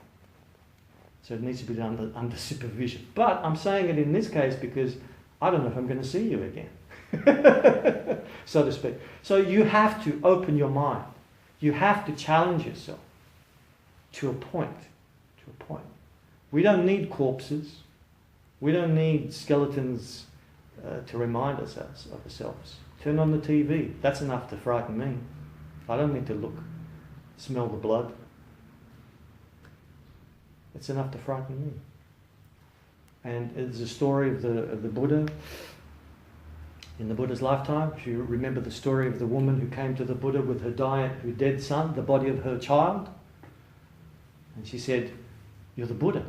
So it needs to be done under supervision. But I'm saying it in this case because I don't know if I'm going to see you again, so to speak. So you have to open your mind. You have to challenge yourself to a point. We don't need corpses. We don't need skeletons to remind us of ourselves. Turn on the TV. That's enough to frighten me. I don't need to look, smell the blood. It's enough to frighten me. And it's a story of the Buddha. In the Buddha's lifetime, if you remember the story of the woman who came to the Buddha with her dead son, the body of her child, and she said, "You're the Buddha.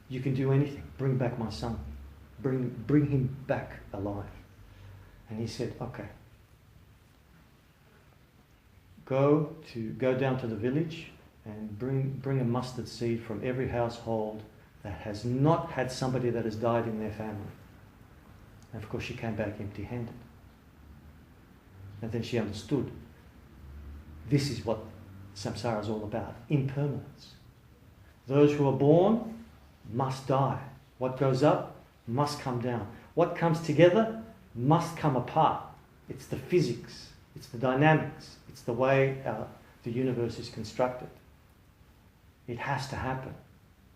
You can do anything. Bring back my son. Bring him back alive." And he said, "Okay. Go down to the village and bring a mustard seed from every household that has not had somebody that has died in their family." And of course she came back empty-handed. And then she understood, this is what samsara is all about, impermanence. Those who are born must die. What goes up must come down. What comes together must come apart. It's the physics, it's the dynamics, it's the way the universe is constructed. It has to happen.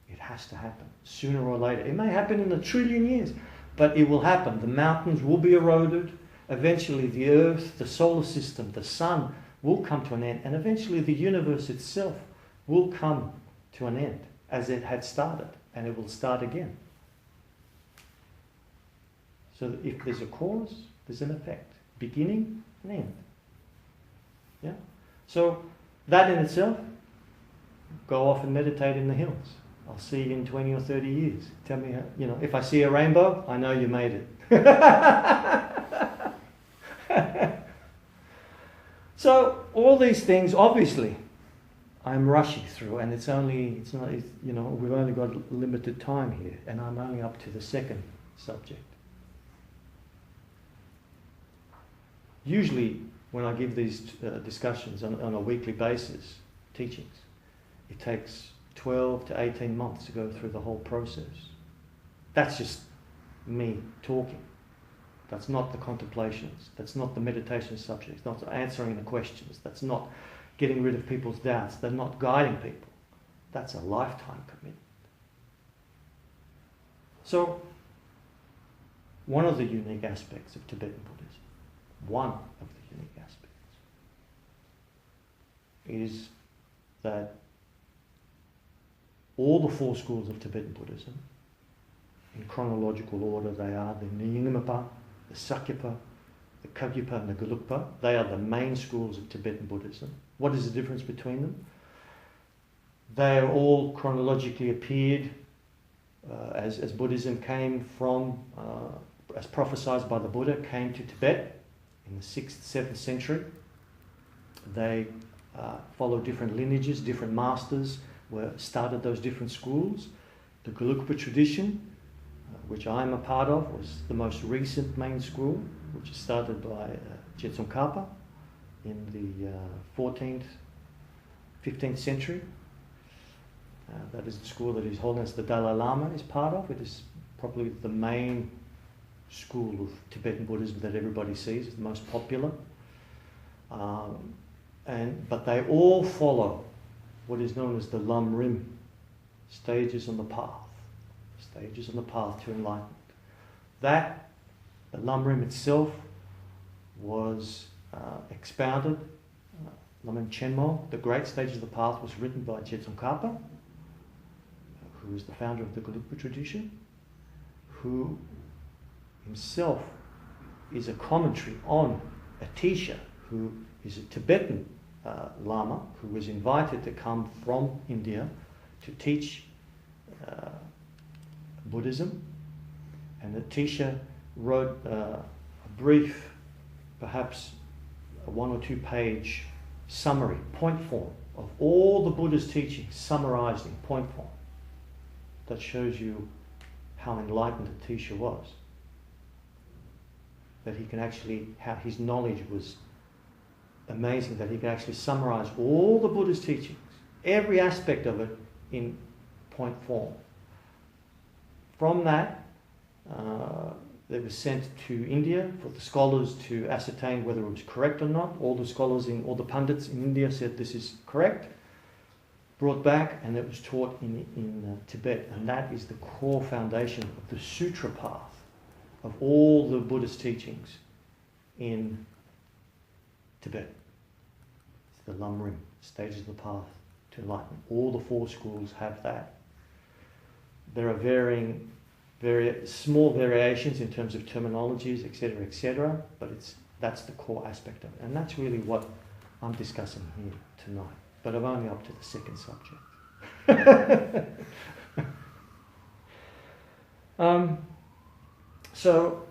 It has to happen, sooner or later. It may happen in 1 trillion years, but it will happen. The mountains will be eroded. Eventually the earth, the solar system, the sun will come to an end. And eventually the universe itself will come to an end as it had started. And it will start again. So that if there's a cause, there's an effect. Beginning and end. Yeah? So that in itself, go off and meditate in the hills. I'll see you in 20 or 30 years. Tell me, if I see a rainbow, I know you made it. So all these things, obviously, I'm rushing through, and we've only got limited time here, and I'm only up to the second subject. Usually, when I give these discussions on a weekly basis, teachings, it takes 12 to 18 months to go through the whole process. That's just me talking. That's not the contemplations. That's not the meditation subjects. Not answering the questions. That's not getting rid of people's doubts. They're not guiding people. That's a lifetime commitment. So, one of the unique aspects of Tibetan Buddhism, one of the unique aspects, is that all the four schools of Tibetan Buddhism, in chronological order, they are the Nyingma, the Sakyapa, the Kagyapa and the Gelugpa. They are the main schools of Tibetan Buddhism. What is the difference between them? They are all chronologically appeared as Buddhism came from, as prophesied by the Buddha, came to Tibet in the 6th, 7th century. They follow different lineages, different masters started those different schools. The Gelugpa tradition, which I'm a part of, was the most recent main school, which is started by Jetsun Karpa in the 14th, 15th century. That is the school that His Holiness the Dalai Lama is part of. It is probably the main school of Tibetan Buddhism that everybody sees. It's the most popular. But they all follow what is known as the Lam Rim, stages on the path. Stages on the path to enlightenment. The Lam Rim itself was expounded. Lamin Chenmo, the great stages of the path, was written by Jetsun Karpa, who is the founder of the Gelugpa tradition, who himself is a commentary on Atisha, who is a Tibetan Lama, who was invited to come from India to teach Buddhism. And Atisha wrote a brief, perhaps a 1 or 2 page summary, point form, of all the Buddha's teachings summarized in point form. That shows you how enlightened Atisha was. That he can actually, how his knowledge was amazing, that he could actually summarize all the Buddha's teachings, every aspect of it, in point form. From that, it was sent to India for the scholars to ascertain whether it was correct or not. All the scholars, all the pundits in India said this is correct. Brought back, and it was taught in Tibet. And that is the core foundation of the sutra path of all the Buddhist teachings in Tibet. It's the Lamrim, stages of the path to enlightenment. All the 4 schools have that. There are very small variations in terms of terminologies, etc., but that's the core aspect of it. And that's really what I'm discussing here tonight. But I'm only up to the 2nd subject. So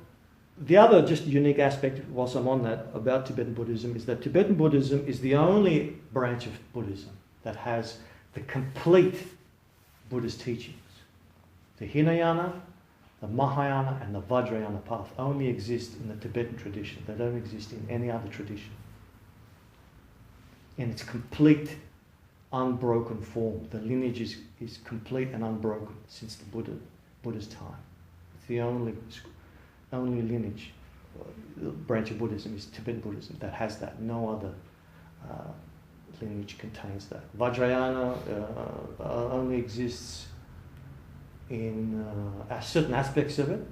the other just unique aspect, whilst I'm on that, about Tibetan Buddhism is that Tibetan Buddhism is the only branch of Buddhism that has the complete Buddhist teachings. The Hinayana, the Mahayana and the Vajrayana path only exist in the Tibetan tradition. They don't exist in any other tradition. In its complete, unbroken form. The lineage is complete and unbroken since the Buddha's time. It's the only lineage, branch of Buddhism is Tibetan Buddhism that has that. No other lineage contains that. Vajrayana only exists in certain aspects of it,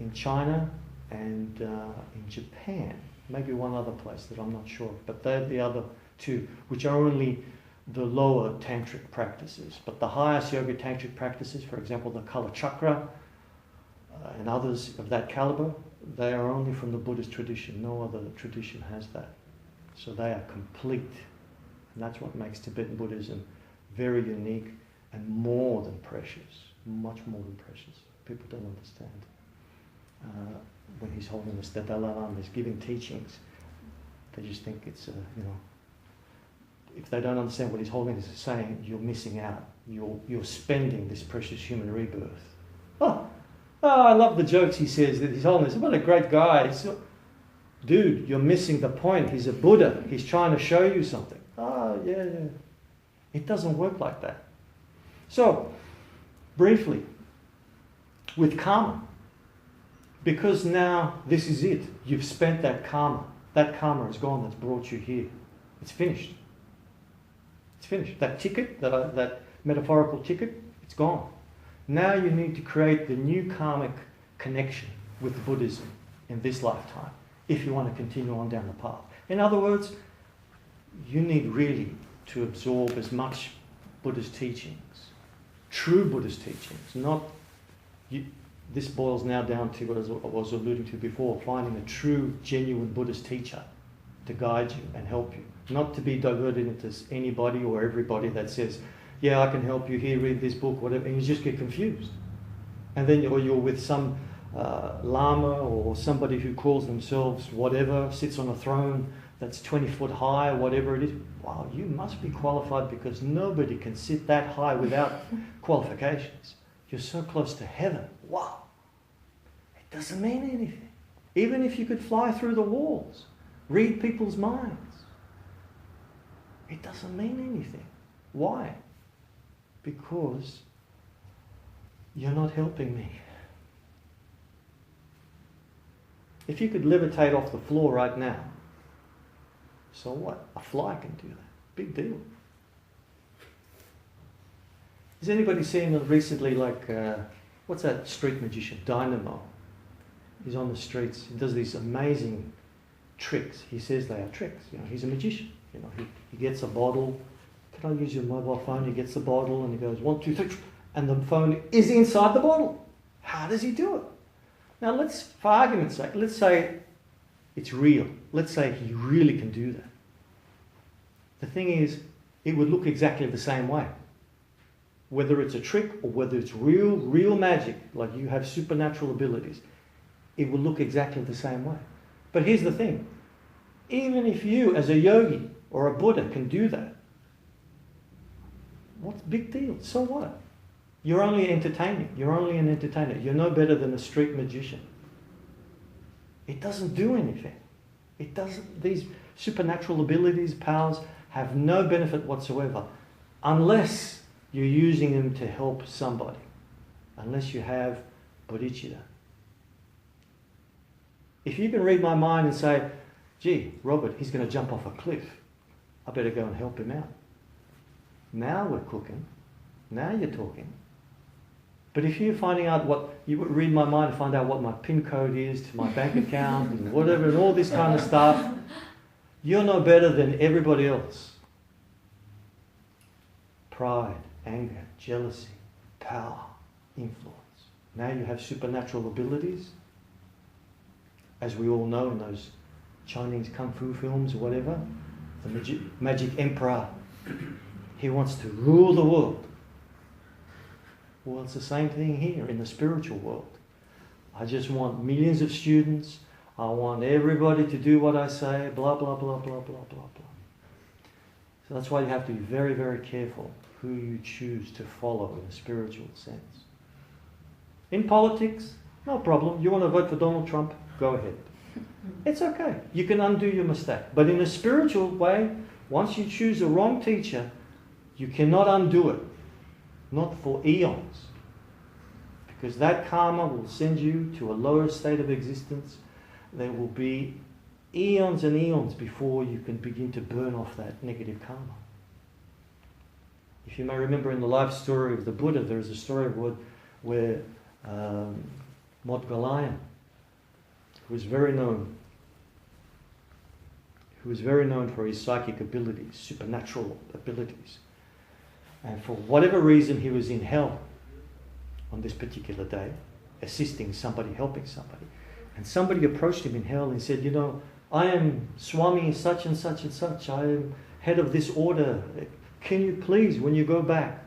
in China and in Japan, maybe one other place that I'm not sure of, but they're the other 2, which are only the lower tantric practices. But the highest yoga tantric practices, for example, the Kala Chakra and others of that caliber, they are only from the Buddhist tradition. No other tradition has that. So they are complete. And that's what makes Tibetan Buddhism very unique and more than precious. Much more than precious. People don't understand. When His Holiness the Dalai Lama is giving teachings, they just think it's if they don't understand what His Holiness is saying, you're missing out. You're spending this precious human rebirth. Oh, I love the jokes he says that His Holiness, what a great guy. Dude, you're missing the point. He's a Buddha. He's trying to show you something. Yeah. It doesn't work like that. So, briefly, with karma, because now this is it. You've spent that karma. That karma is gone. That's brought you here. It's finished. It's finished. That ticket, that metaphorical ticket, it's gone. Now you need to create the new karmic connection with Buddhism in this lifetime if you want to continue on down the path. In other words, you need really to absorb as much Buddhist teachings, true Buddhist teachings, not... This boils now down to what I was alluding to before, finding a true, genuine Buddhist teacher to guide you and help you. Not to be diverted into anybody or everybody that says, yeah, I can help you here, read this book, whatever, and you just get confused. And then you're with some lama or somebody who calls themselves whatever, sits on a throne that's 20 foot high, whatever it is. Wow, you must be qualified because nobody can sit that high without qualifications. You're so close to heaven. Wow. It doesn't mean anything. Even if you could fly through the walls, read people's minds, it doesn't mean anything. Why? Because you're not helping me. If you could levitate off the floor right now, so what? A fly can do that. Big deal. Has anybody seen recently, what's that street magician, Dynamo? He's on the streets. He does these amazing tricks. He says they are tricks. He's a magician. He gets a bottle. Can I use your mobile phone? He gets the bottle and he goes 1, 2, 3, and the phone is inside the bottle. How does he do it? Now let's, for argument's sake, let's say it's real. Let's say he really can do that. The thing is, it would look exactly the same way. Whether it's a trick or whether it's real magic, like you have supernatural abilities, it will look exactly the same way. But here's the thing. Even if you, as a yogi or a Buddha, can do that, what's the big deal? So what? You're only entertaining. You're only an entertainer. You're no better than a street magician. It doesn't do anything. It doesn't. These supernatural abilities, powers, have no benefit whatsoever unless you're using them to help somebody. Unless you have bodhicitta. If you can read my mind and say, gee, Robert, he's going to jump off a cliff. I better go and help him out. Now we're cooking. Now you're talking. But if you're finding out what, you would read my mind and find out what my PIN code is to my bank account and whatever and all this kind of stuff, you're no better than everybody else. Pride, anger, jealousy, power, influence. Now you have supernatural abilities, as we all know in those Chinese kung fu films or whatever. The magic emperor, he wants to rule the world. Well, it's the same thing here in the spiritual world. I just want millions of students. I want everybody to do what I say, blah, blah, blah, blah, blah, blah, blah. So that's why you have to be very, very careful who you choose to follow in a spiritual sense. In politics, no problem. You want to vote for Donald Trump? Go ahead. It's okay. You can undo your mistake. But in a spiritual way, once you choose the wrong teacher, you cannot undo it. Not for eons. Because that karma will send you to a lower state of existence. There will be eons and eons before you can begin to burn off that negative karma. If you may remember in the life story of the Buddha, there is a story where Moggallana, who was very known for his psychic abilities, supernatural abilities. And for whatever reason, he was in hell on this particular day, assisting somebody, helping somebody. And somebody approached him in hell and said, I am Swami such and such and such. I am head of this order. Can you please, when you go back,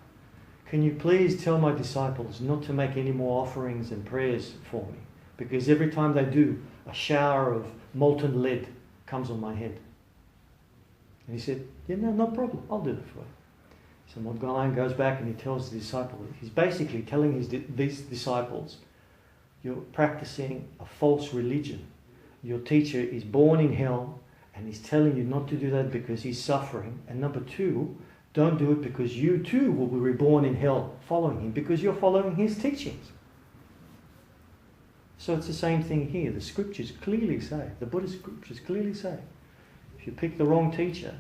can you please tell my disciples not to make any more offerings and prayers for me? Because every time they do, a shower of molten lead comes on my head. And he said, no problem. I'll do that for you. So Moggallana goes back and he tells the disciple, he's basically telling these disciples, you're practicing a false religion. Your teacher is born in hell and he's telling you not to do that because he's suffering. And number two, don't do it because you too will be reborn in hell following him because you're following his teachings. So it's the same thing here. The scriptures clearly say, the Buddhist scriptures clearly say, if you pick the wrong teacher,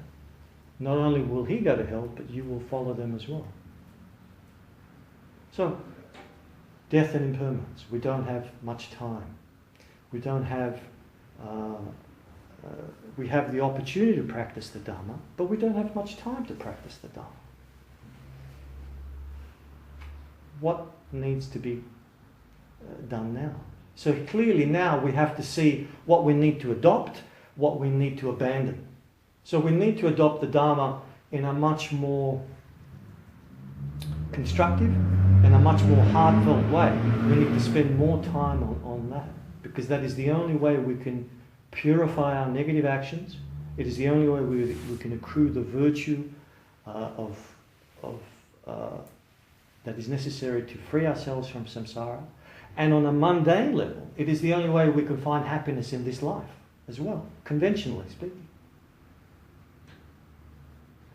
not only will he go to hell, but you will follow them as well. So, death and impermanence. We don't have much time. We don't have, we have the opportunity to practice the Dharma, but we don't have much time to practice the Dharma. What needs to be done now? So clearly now we have to see what we need to adopt, what we need to abandon. So we need to adopt the Dharma in a much more constructive and a much more heartfelt way. We need to spend more time on that because that is the only way we can purify our negative actions. It is the only way we can accrue the virtue that is necessary to free ourselves from samsara. And on a mundane level, it is the only way we can find happiness in this life as well, conventionally speaking.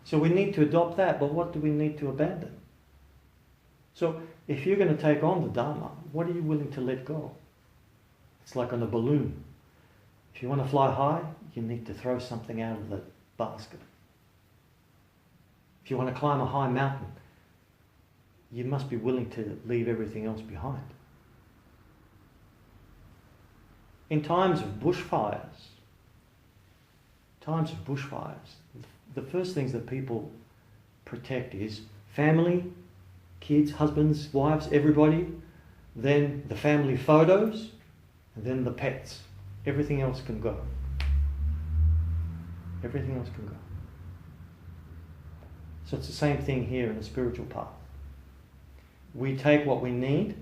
So we need to adopt that, but what do we need to abandon? So if you're going to take on the Dharma, what are you willing to let go? It's like on a balloon. If you want to fly high, you need to throw something out of the basket. If you want to climb a high mountain, you must be willing to leave everything else behind. In times of bushfires, the first things that people protect is family, kids, husbands, wives, everybody, then the family photos, and then the pets. Everything else can go. Everything else can go. So it's the same thing here in the spiritual path. We take what we need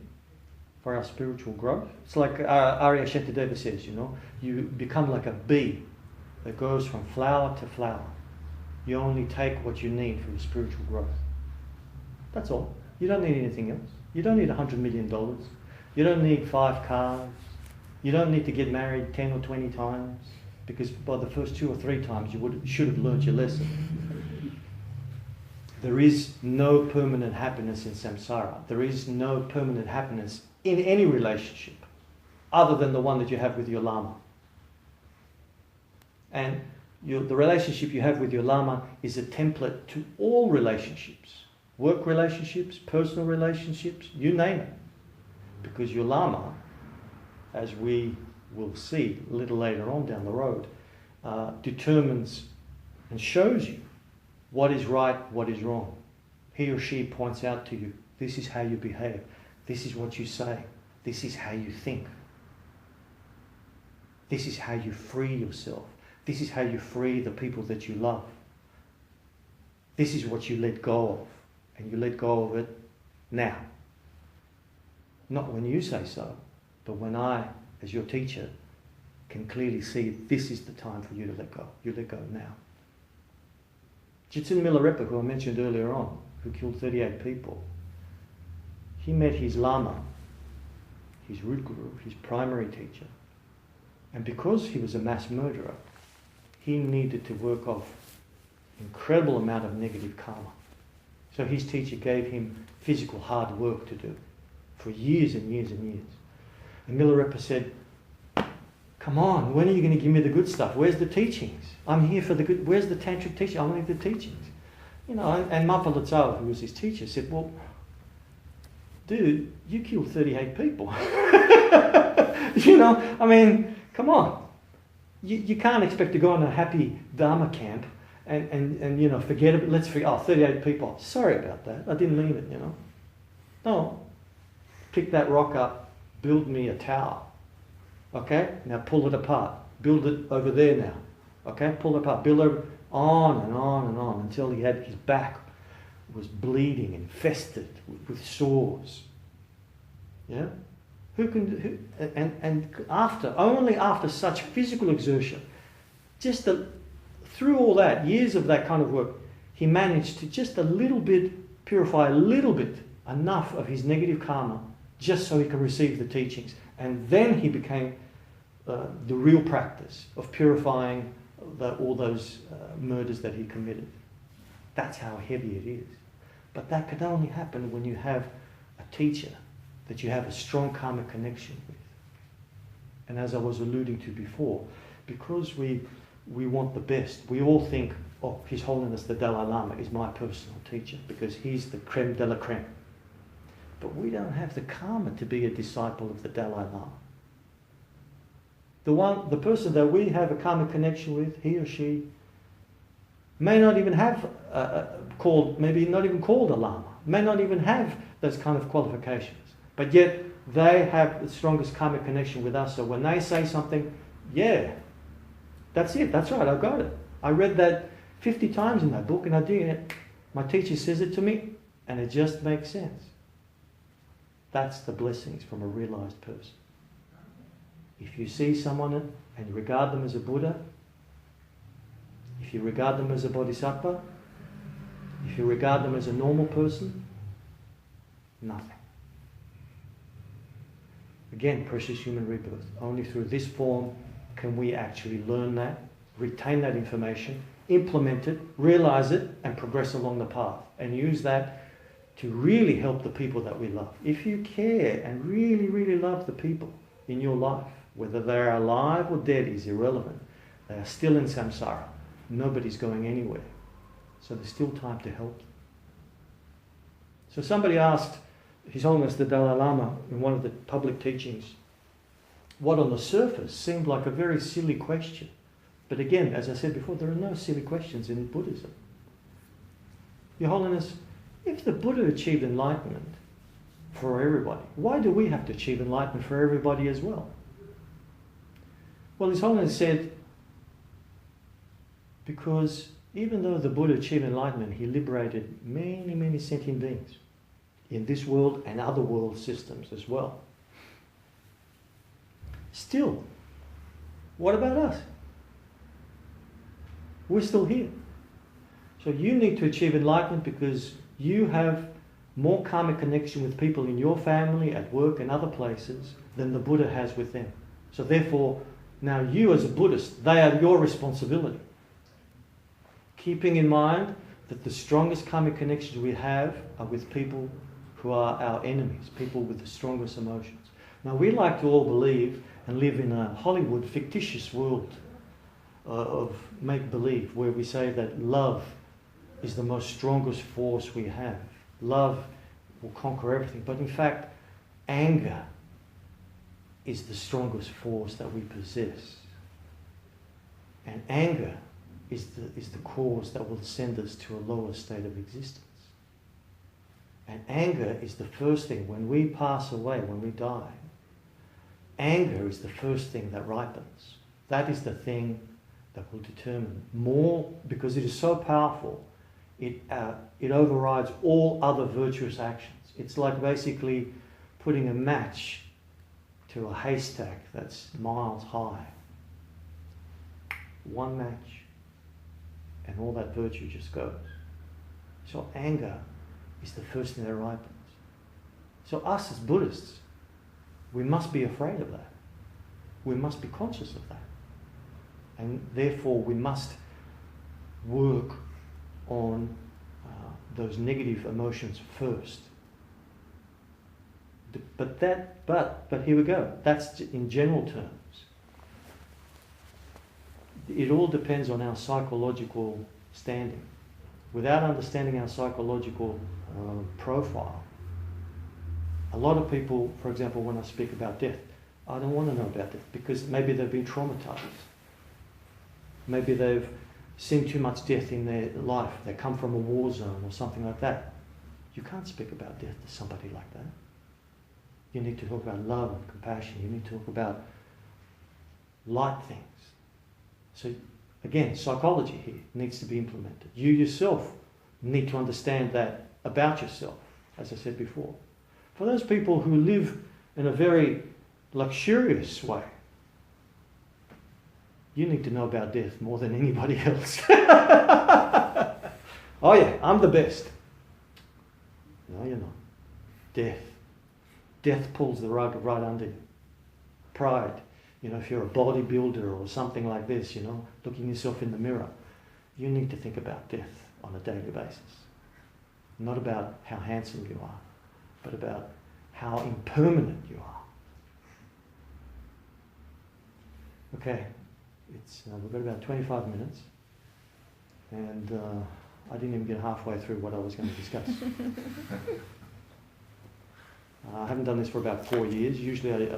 for our spiritual growth. It's like Arya Shantideva says, you become like a bee that goes from flower to flower. You only take what you need for your spiritual growth. That's all. You don't need anything else. You don't need $100 million. You don't need 5 cars. You don't need to get married 10 or 20 times because by the first 2 or 3 times you should have learnt your lesson. There is no permanent happiness in samsara. There is no permanent happiness in any relationship other than the one that you have with your Lama. And the relationship you have with your Lama is a template to all relationships. Work relationships, personal relationships, you name it. because your Lama, as we will see a little later on down the road, determines and shows you what is right, what is wrong. He or she points out to you, this is how you behave, this is what you say, this is how you think. This is how you free yourself. This is how you free the people that you love. This is what you let go of. And you let go of it now. Not when you say so, but when I, as your teacher, can clearly see this is the time for you to let go. You let go now. Jitsun Milarepa, who I mentioned earlier on, who killed 38 people, he met his Lama, his root guru, his primary teacher. And because he was a mass murderer, he needed to work off incredible amount of negative karma. So his teacher gave him physical hard work to do for years and years and years. And Milarepa said, come on, when are you going to give me the good stuff? Where's the teachings? I'm here for the good. Where's the tantric teaching? I want the teachings. You know, and Mapa Lutsawa, who was his teacher, said, well, dude, you killed 38 people. You know, I mean, come on. You can't expect to go on a happy Dharma camp and you know, forget it. Let's forget, 38 people. Sorry about that. I didn't mean it, you know. No. Pick that rock up, build me a tower. Okay? Now pull it apart. Build it over there now. Okay? Pull it apart. Build it on and on and on until he had his back was bleeding, infested with sores. Yeah? Only after such physical exertion, through all that, years of that kind of work, he managed to just a little bit, purify a little bit, enough of his negative karma, just so he could receive the teachings. And then he became the real practice of purifying all those murders that he committed. That's how heavy it is. But that could only happen when you have a teacher that you have a strong karmic connection with. And as I was alluding to before, because we want the best, we all think, oh, His Holiness the Dalai Lama is my personal teacher because he's the creme de la creme. But we don't have the karma to be a disciple of the Dalai Lama. The person that we have a karmic connection with, he or she, may not even have maybe not even called a Lama, may not even have those kind of qualifications. But yet they have the strongest karmic connection with us. So when they say something, yeah, that's it, that's right, I got it. I read that 50 times in that book and I did it. My teacher says it to me and it just makes sense. That's the blessings from a realized person. If you see someone and you regard them as a Buddha, if you regard them as a Bodhisattva, if you regard them as a normal person, nothing. Again, precious human rebirth. Only through this form can we actually learn that, retain that information, implement it, realize it, and progress along the path. And use that to really help the people that we love. If you care and really, really love the people in your life, whether they're alive or dead is irrelevant. They are still in samsara. Nobody's going anywhere. So there's still time to help them. So somebody asked His Holiness the Dalai Lama in one of the public teachings, what on the surface seemed like a very silly question. But again, as I said before, there are no silly questions in Buddhism. Your Holiness, if the Buddha achieved enlightenment for everybody, why do we have to achieve enlightenment for everybody as well? Well, His Holiness said, because even though the Buddha achieved enlightenment, he liberated many, many sentient beings in this world and other world systems as well. Still, what about us? We're still here. So you need to achieve enlightenment because you have more karmic connection with people in your family, at work and other places than the Buddha has with them. So therefore, now you as a Buddhist, they are your responsibility. Keeping in mind that the strongest karmic connections we have are with people who are our enemies, people with the strongest emotions. Now we like to all believe and live in a Hollywood fictitious world of make-believe where we say that love is the most strongest force we have. Love will conquer everything. But in fact, anger is the strongest force that we possess. And anger is the cause that will send us to a lower state of existence. And anger is the first thing, when we pass away, when we die, anger is the first thing that ripens. That is the thing that will determine more, because it is so powerful, it overrides all other virtuous actions. It's like basically putting a match to a haystack that's miles high. One match, and all that virtue just goes. So anger is the first thing that ripens. So us as Buddhists, we must be afraid of that. We must be conscious of that. And therefore we must work on those negative emotions first. But here we go. That's in general terms. It all depends on our psychological standing. Without understanding our psychological profile, a lot of people, for example, when I speak about death, I don't want to know about death because maybe they've been traumatized. Maybe they've seen too much death in their life. They come from a war zone or something like that. You can't speak about death to somebody like that. You need to talk about love and compassion. You need to talk about light things. So again, psychology here needs to be implemented. You yourself need to understand that about yourself, as I said before. For those people who live in a very luxurious way, you need to know about death more than anybody else. Oh yeah, I'm the best. No, you're not. Death. Death pulls the rug right under you. Pride. You know, if you're a bodybuilder or something like this, you know, looking yourself in the mirror, you need to think about death on a daily basis. Not about how handsome you are, but about how impermanent you are. Okay, we've got about 25 minutes, and I didn't even get halfway through what I was going to discuss. I haven't done this for about 4 years. Usually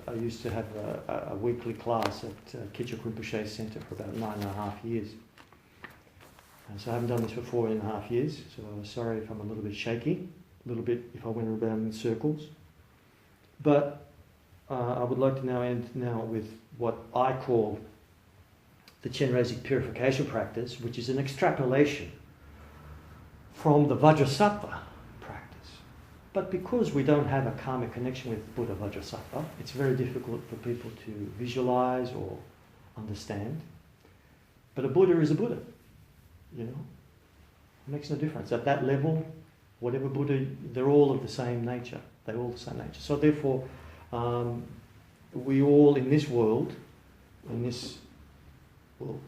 I used to have a weekly class at Kitchuk Rinpoche's Centre for about 9.5 years. And so I haven't done this for 4.5 years, so I'm sorry if I'm a little bit shaky, a little bit if I went around in circles. But I would like to now end with what I call the Chenrezig purification practice, which is an extrapolation from the Vajrasattva practice. But because we don't have a karmic connection with Buddha Vajrasattva, it's very difficult for people to visualize or understand. But a Buddha is a Buddha, you know. It makes no difference. At that level, whatever Buddha, they're all of the same nature. They're all the same nature. So therefore, we all in this world,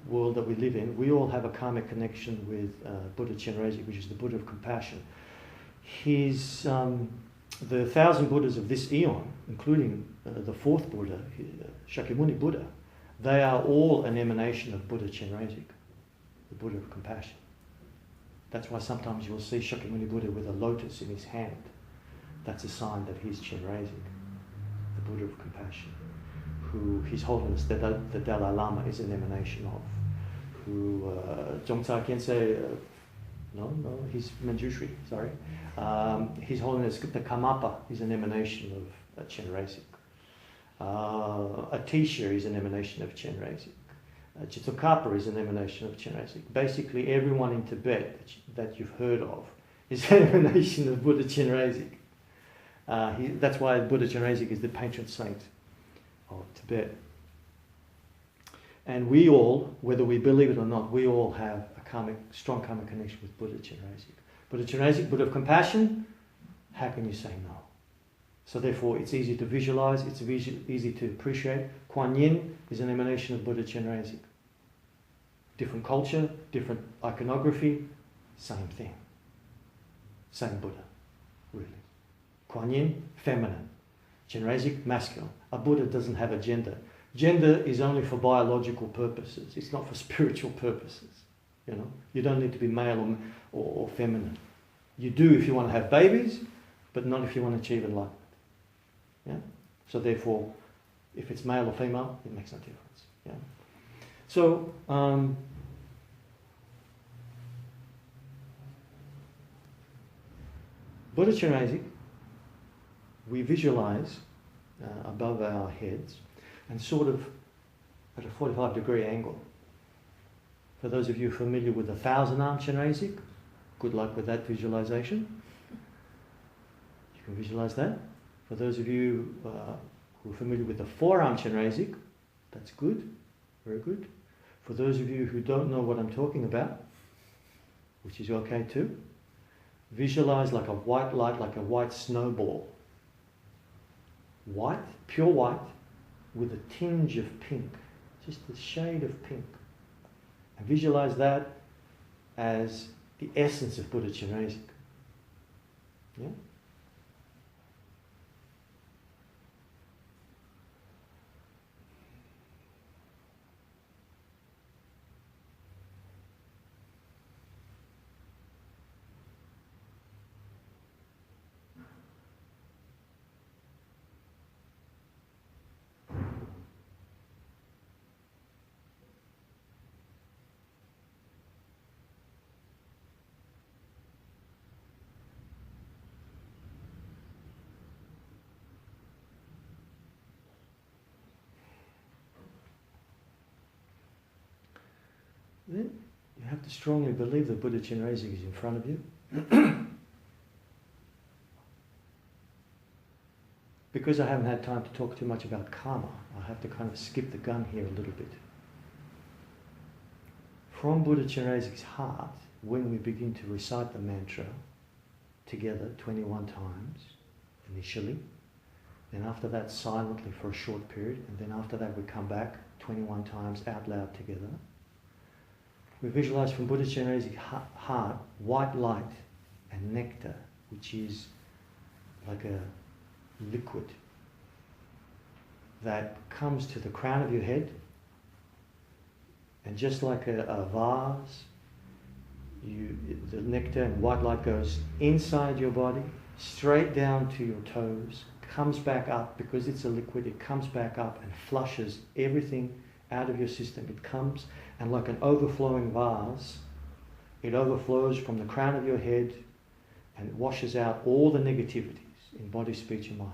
world that we live in, we all have a karmic connection with Buddha Chenrezig, which is the Buddha of compassion. He's the 1,000 Buddhas of this eon, including the fourth Buddha, Shakyamuni Buddha, they are all an emanation of Buddha Chenrezig, the Buddha of compassion. That's why sometimes you'll see Shakyamuni Buddha with a lotus in his hand. That's a sign that he's Chenrezig, the Buddha of compassion, who His Holiness the Dalai Lama is an emanation of, who Dzongtsa Khyentse, he's Manjushri, sorry. His Holiness the Karmapa is an emanation of Chenrezig. Atisha is an emanation of Chenrezig. Chittokapa is an emanation of Chenrezig. Basically everyone in Tibet that you've heard of is an emanation of Buddha Chenrezig. That's why Buddha Chenrezig is the patron saint of Tibet. And we all, whether we believe it or not, we all have a strong karmic connection with Buddha Chenrezig. Buddha Chenrezig, Buddha of compassion, how can you say no? So therefore it's easy to visualize, it's easy to appreciate. Kuan Yin is an emanation of Buddha Chenrezig. Different culture, different iconography, same thing. Same Buddha, really. Kuan Yin, feminine. Chenrezig, masculine. A Buddha doesn't have a gender. Gender is only for biological purposes. It's not for spiritual purposes. You know, you don't need to be male or feminine. You do if you want to have babies, but not if you want to achieve enlightenment. Yeah. So therefore, If it's male or female, it makes no difference. Yeah. So, Buddha Chinesic, we visualize above our heads and sort of at a 45-degree angle. For those of you familiar with the 1,000-arm Chinesic, good luck with that visualization. You can visualize that. For those of you who are familiar with the 4-arm Chinesic, that's good, very good. For those of you who don't know what I'm talking about, which is okay too, visualize like a white light, like a white snowball. White, pure white, with a tinge of pink, just a shade of pink. And visualize that as the essence of Buddha Chinesic. Yeah? Then you have to strongly believe that Buddha Chinesic is in front of you. Because I haven't had time to talk too much about karma, I have to kind of skip the gun here a little bit. From Buddha Chinesic's heart, when we begin to recite the mantra together 21 times initially, then after that silently for a short period, and then after that we come back 21 times out loud together. We visualize from Buddha Chinesic heart white light and nectar, which is like a liquid that comes to the crown of your head, and just like a vase, the nectar and white light goes inside your body, straight down to your toes, comes back up because it's a liquid, it comes back up and flushes everything out of your system. It comes, and like an overflowing vase, it overflows from the crown of your head and washes out all the negativities in body, speech and mind.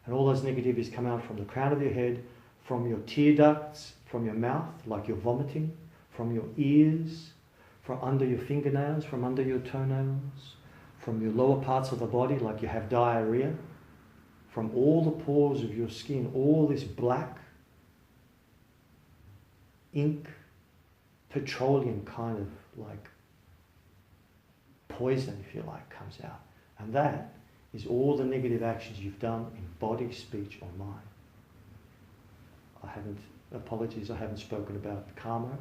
And all those negativities come out from the crown of your head, from your tear ducts, from your mouth, like you're vomiting, from your ears, from under your fingernails, from under your toenails, from your lower parts of the body, like you have diarrhea, from all the pores of your skin, all this black ink, petroleum kind of like poison, if you like, comes out. And that is all the negative actions you've done in body, speech or mind. Apologies, I haven't spoken about karma.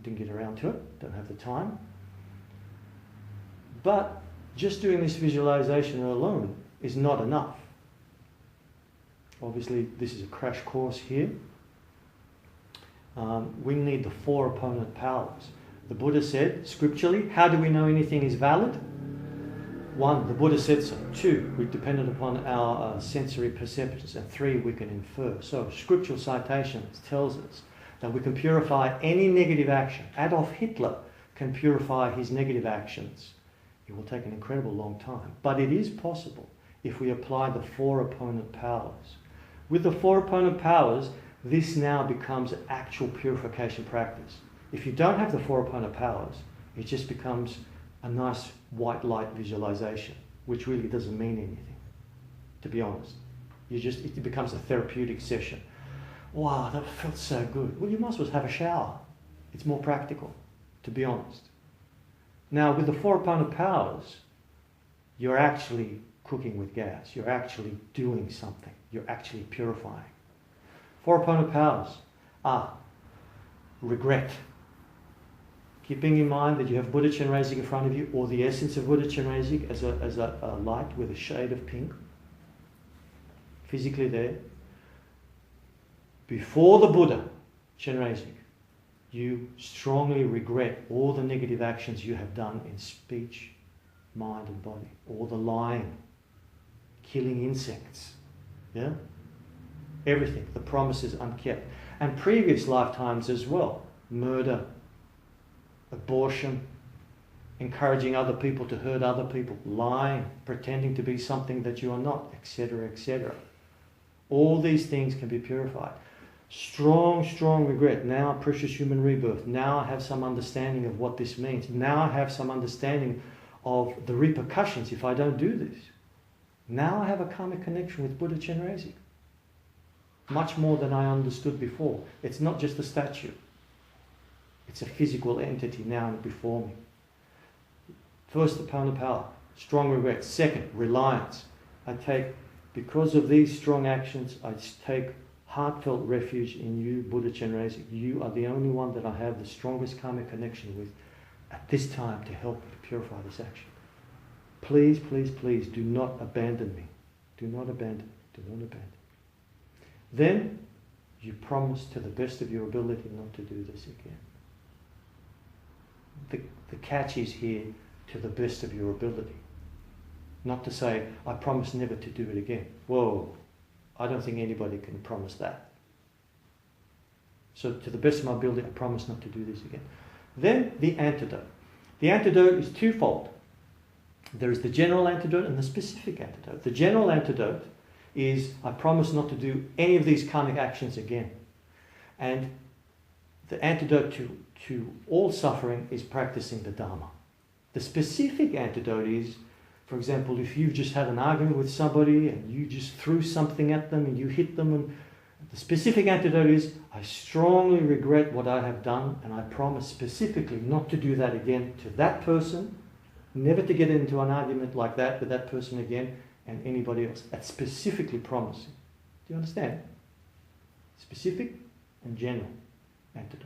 Didn't get around to it, don't have the time. But just doing this visualization alone is not enough. Obviously, this is a crash course here. We need the 4 opponent powers. The Buddha said, scripturally, how do we know anything is valid? 1, the Buddha said so. 2, we're dependent upon our sensory perceptions. And 3, we can infer. So scriptural citations tells us that we can purify any negative action. Adolf Hitler can purify his negative actions. It will take an incredible long time. But it is possible if we apply the 4 opponent powers. With the 4 opponent powers, this now becomes an actual purification practice. If you don't have the 4 opponent powers, it just becomes a nice white light visualization, which really doesn't mean anything, to be honest. It becomes a therapeutic session. Wow, that felt so good. Well, you might as well have a shower. It's more practical, to be honest. Now, with the 4 opponent powers, you're actually cooking with gas. You're actually doing something. You're actually purifying. 4 opponent powers are regret. Keeping in mind that you have Buddha Chinesic in front of you, or the essence of Buddha Chinesic as a light with a shade of pink, physically there. Before the Buddha Chinesic, you strongly regret all the negative actions you have done in speech, mind and body. All the lying, killing insects, yeah? everything. The promise is unkept. And previous lifetimes as well. Murder, abortion, encouraging other people to hurt other people, lying, pretending to be something that you are not, etc., etc. All these things can be purified. Strong, strong regret. Now, precious human rebirth. Now I have some understanding of what this means. Now I have some understanding of the repercussions if I don't do this. Now I have a karmic connection with Buddha Chenrezig. Much more than I understood before. It's not just a statue. It's a physical entity now before me. First, the Pona power. Strong regret. Second, reliance. I take, because of these strong actions, I take heartfelt refuge in you, Buddha Chenrezig. You are the only one that I have the strongest karmic connection with at this time to help me to purify this action. Please, please, please do not abandon me. Do not abandon me. Do not abandon me. Then you promise to the best of your ability not to do this again. The catch is here, to the best of your ability. Not to say, I promise never to do it again. Whoa, I don't think anybody can promise that. So to the best of my ability, I promise not to do this again. Then the antidote. The antidote is twofold. There is the general antidote and the specific antidote. The general antidote is, I promise not to do any of these karmic actions again. And the antidote to all suffering is practicing the Dharma. The specific antidote is, for example, if you've just had an argument with somebody and you just threw something at them and you hit them, and the specific antidote is, I strongly regret what I have done and I promise specifically not to do that again to that person, never to get into an argument like that with that person again and anybody else. That's specifically promising. Do you understand? Specific and general antidotes.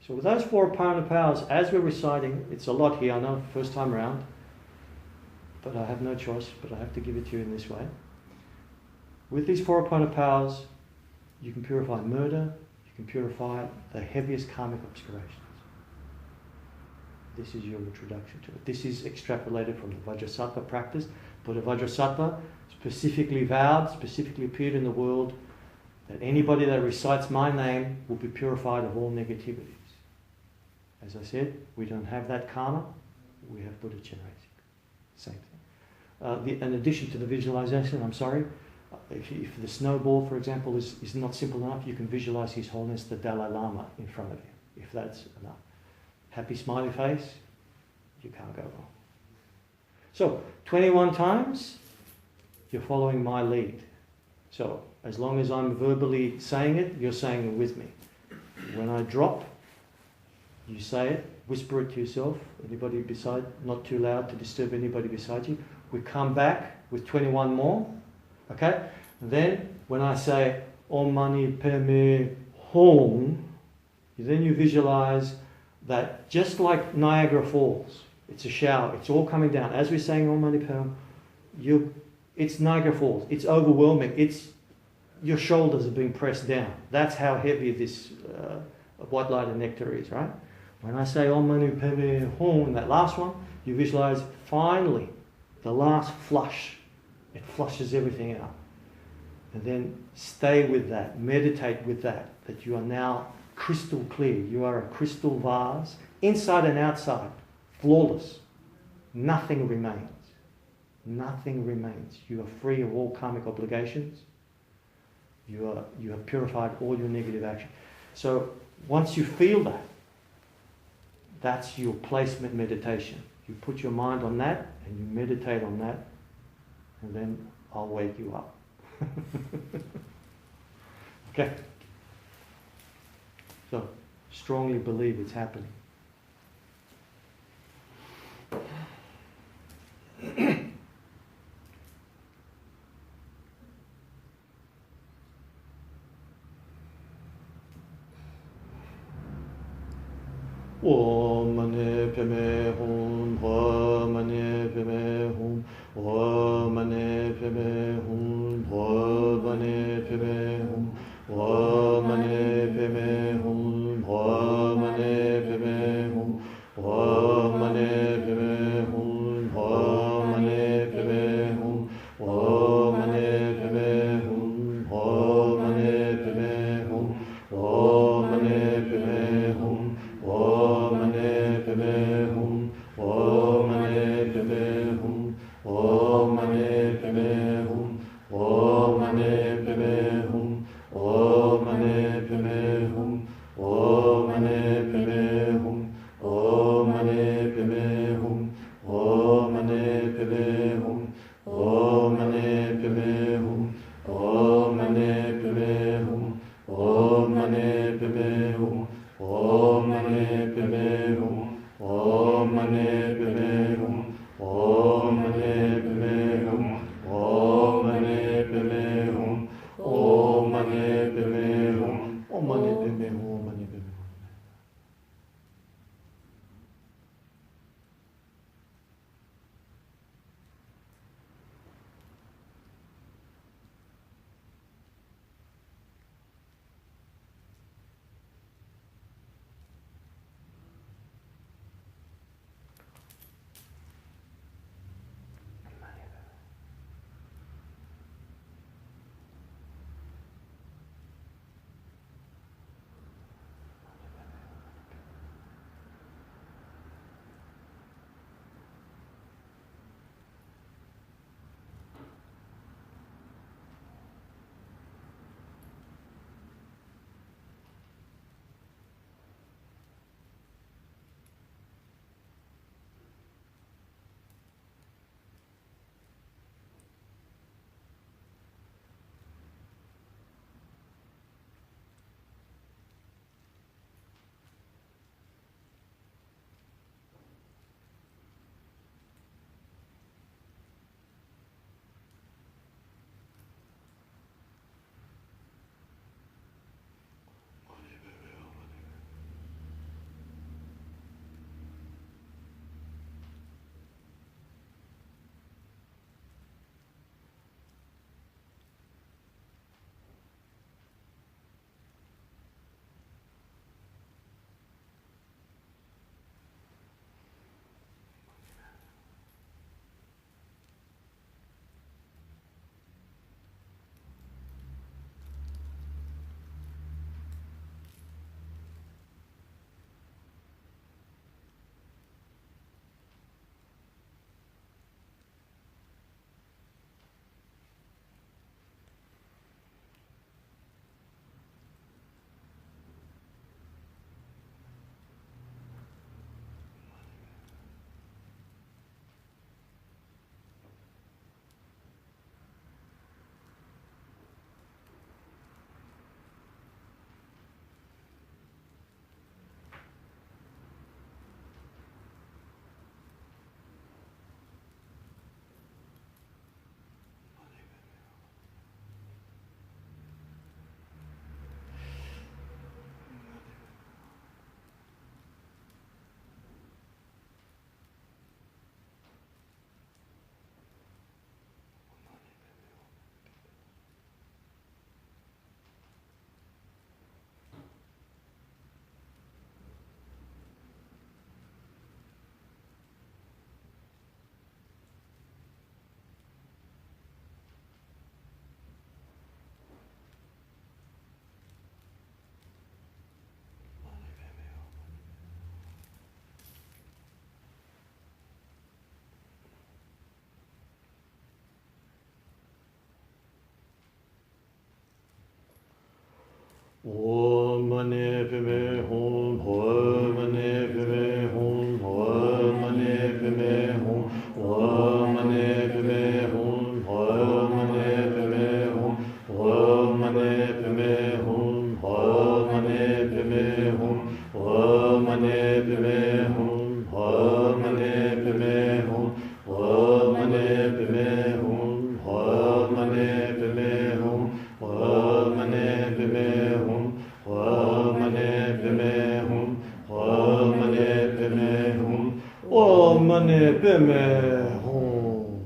So with those four Pona powers, as we're reciting, it's a lot here, I know, first time around, but I have no choice, but I have to give it to you in this way. With these four Pona powers, you can purify murder, you can purify the heaviest karmic obscurations. This is your introduction to it. This is extrapolated from the Vajrasattva practice, but a Vajrasattva specifically vowed, specifically appeared in the world, that anybody that recites my name will be purified of all negativities. As I said, we don't have that karma, we have Buddha Chenrezig. Same thing. In addition to the visualization, I'm sorry, if the snowball, for example, is not simple enough, you can visualize His Holiness the Dalai Lama in front of you, if that's enough. Happy smiley face, you can't go wrong. So, 21 times, you're following my lead. So, as long as I'm verbally saying it, you're saying it with me. When I drop, you say it, whisper it to yourself, anybody beside, not too loud to disturb anybody beside you. We come back with 21 more, okay? Then, when I say, Om Mani Padme Hum, then you visualize that just like Niagara Falls, it's a shower, it's all coming down. As we're saying Om Mani Padme, it's Niagara Falls, it's overwhelming, your shoulders are being pressed down. That's how heavy this white light and nectar is, right? When I say Om Mani Padme Hum, that last one, you visualize finally the last flush. It flushes everything out. And then stay with that, meditate with that you are now crystal clear. You are a crystal vase, inside and outside, flawless. Nothing remains. Nothing remains. You are free of all karmic obligations. You have purified all your negative action. So once you feel that, that's your placement meditation. You put your mind on that and you meditate on that, and then I'll wake you up. Okay? So, strongly believe it's happening. Om Mani Padme Hum, Om Mani Padme Hum, Om Mani Padme Hum, Om Mani Padme Hum, Om Mani Padme Hum, Om Mani Padme Hum, Om Mani Padme Hum, Om Mani Padme Hum, Om Mani Padme Hum, Om Padme Hum, Om Mani Padme Hum, Om Mani Padme Hum, Om Mani Padme Hum, Om Mani Padme Hum, Om Mani Padme Hum, Om Mani Padme Hum, Om Mani Padme Hum, Om Mani Padme Hum, Om Mani Padme Hum, Om Mani Padme Hum, Om Mani Padme Hum, Om Mani Padme Hum, Om Mani Padme Hum. Om Mani Padme Hum, Om Mani Padme Hum, Om Mani Padme Hum, Om Mani Padme Hum, Om Mani Padme Hum, Om Mani Padme Hum, Om Mani Padme Hum, Om Mani Padme Hum, Om Mani Padme Hum, Om Mani Padme Hum, Om Mani Padme Hum, Om Mani Padme Hum, Om Mani Padme Hum, Om Mani Padme Hum, Om Mani Padme Hum.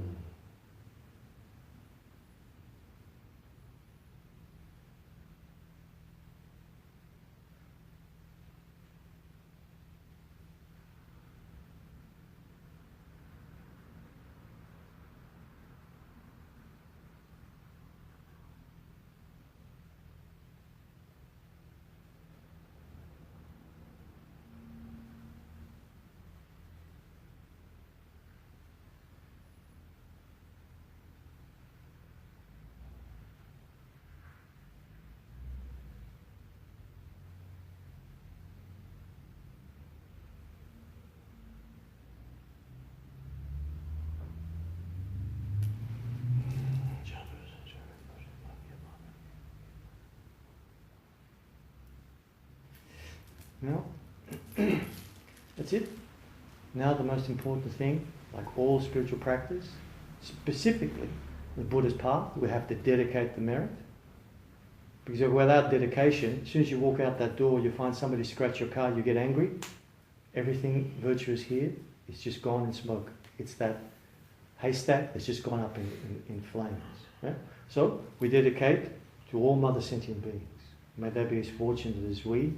No? That's it. Now the most important thing, like all spiritual practice, specifically the Buddha's path, we have to dedicate the merit. Because without dedication, as soon as you walk out that door, you find somebody scratch your car, you get angry. Everything virtuous here is just gone in smoke. It's that haystack that's just gone up in flames. Yeah? So we dedicate to all mother sentient beings. May they be as fortunate as we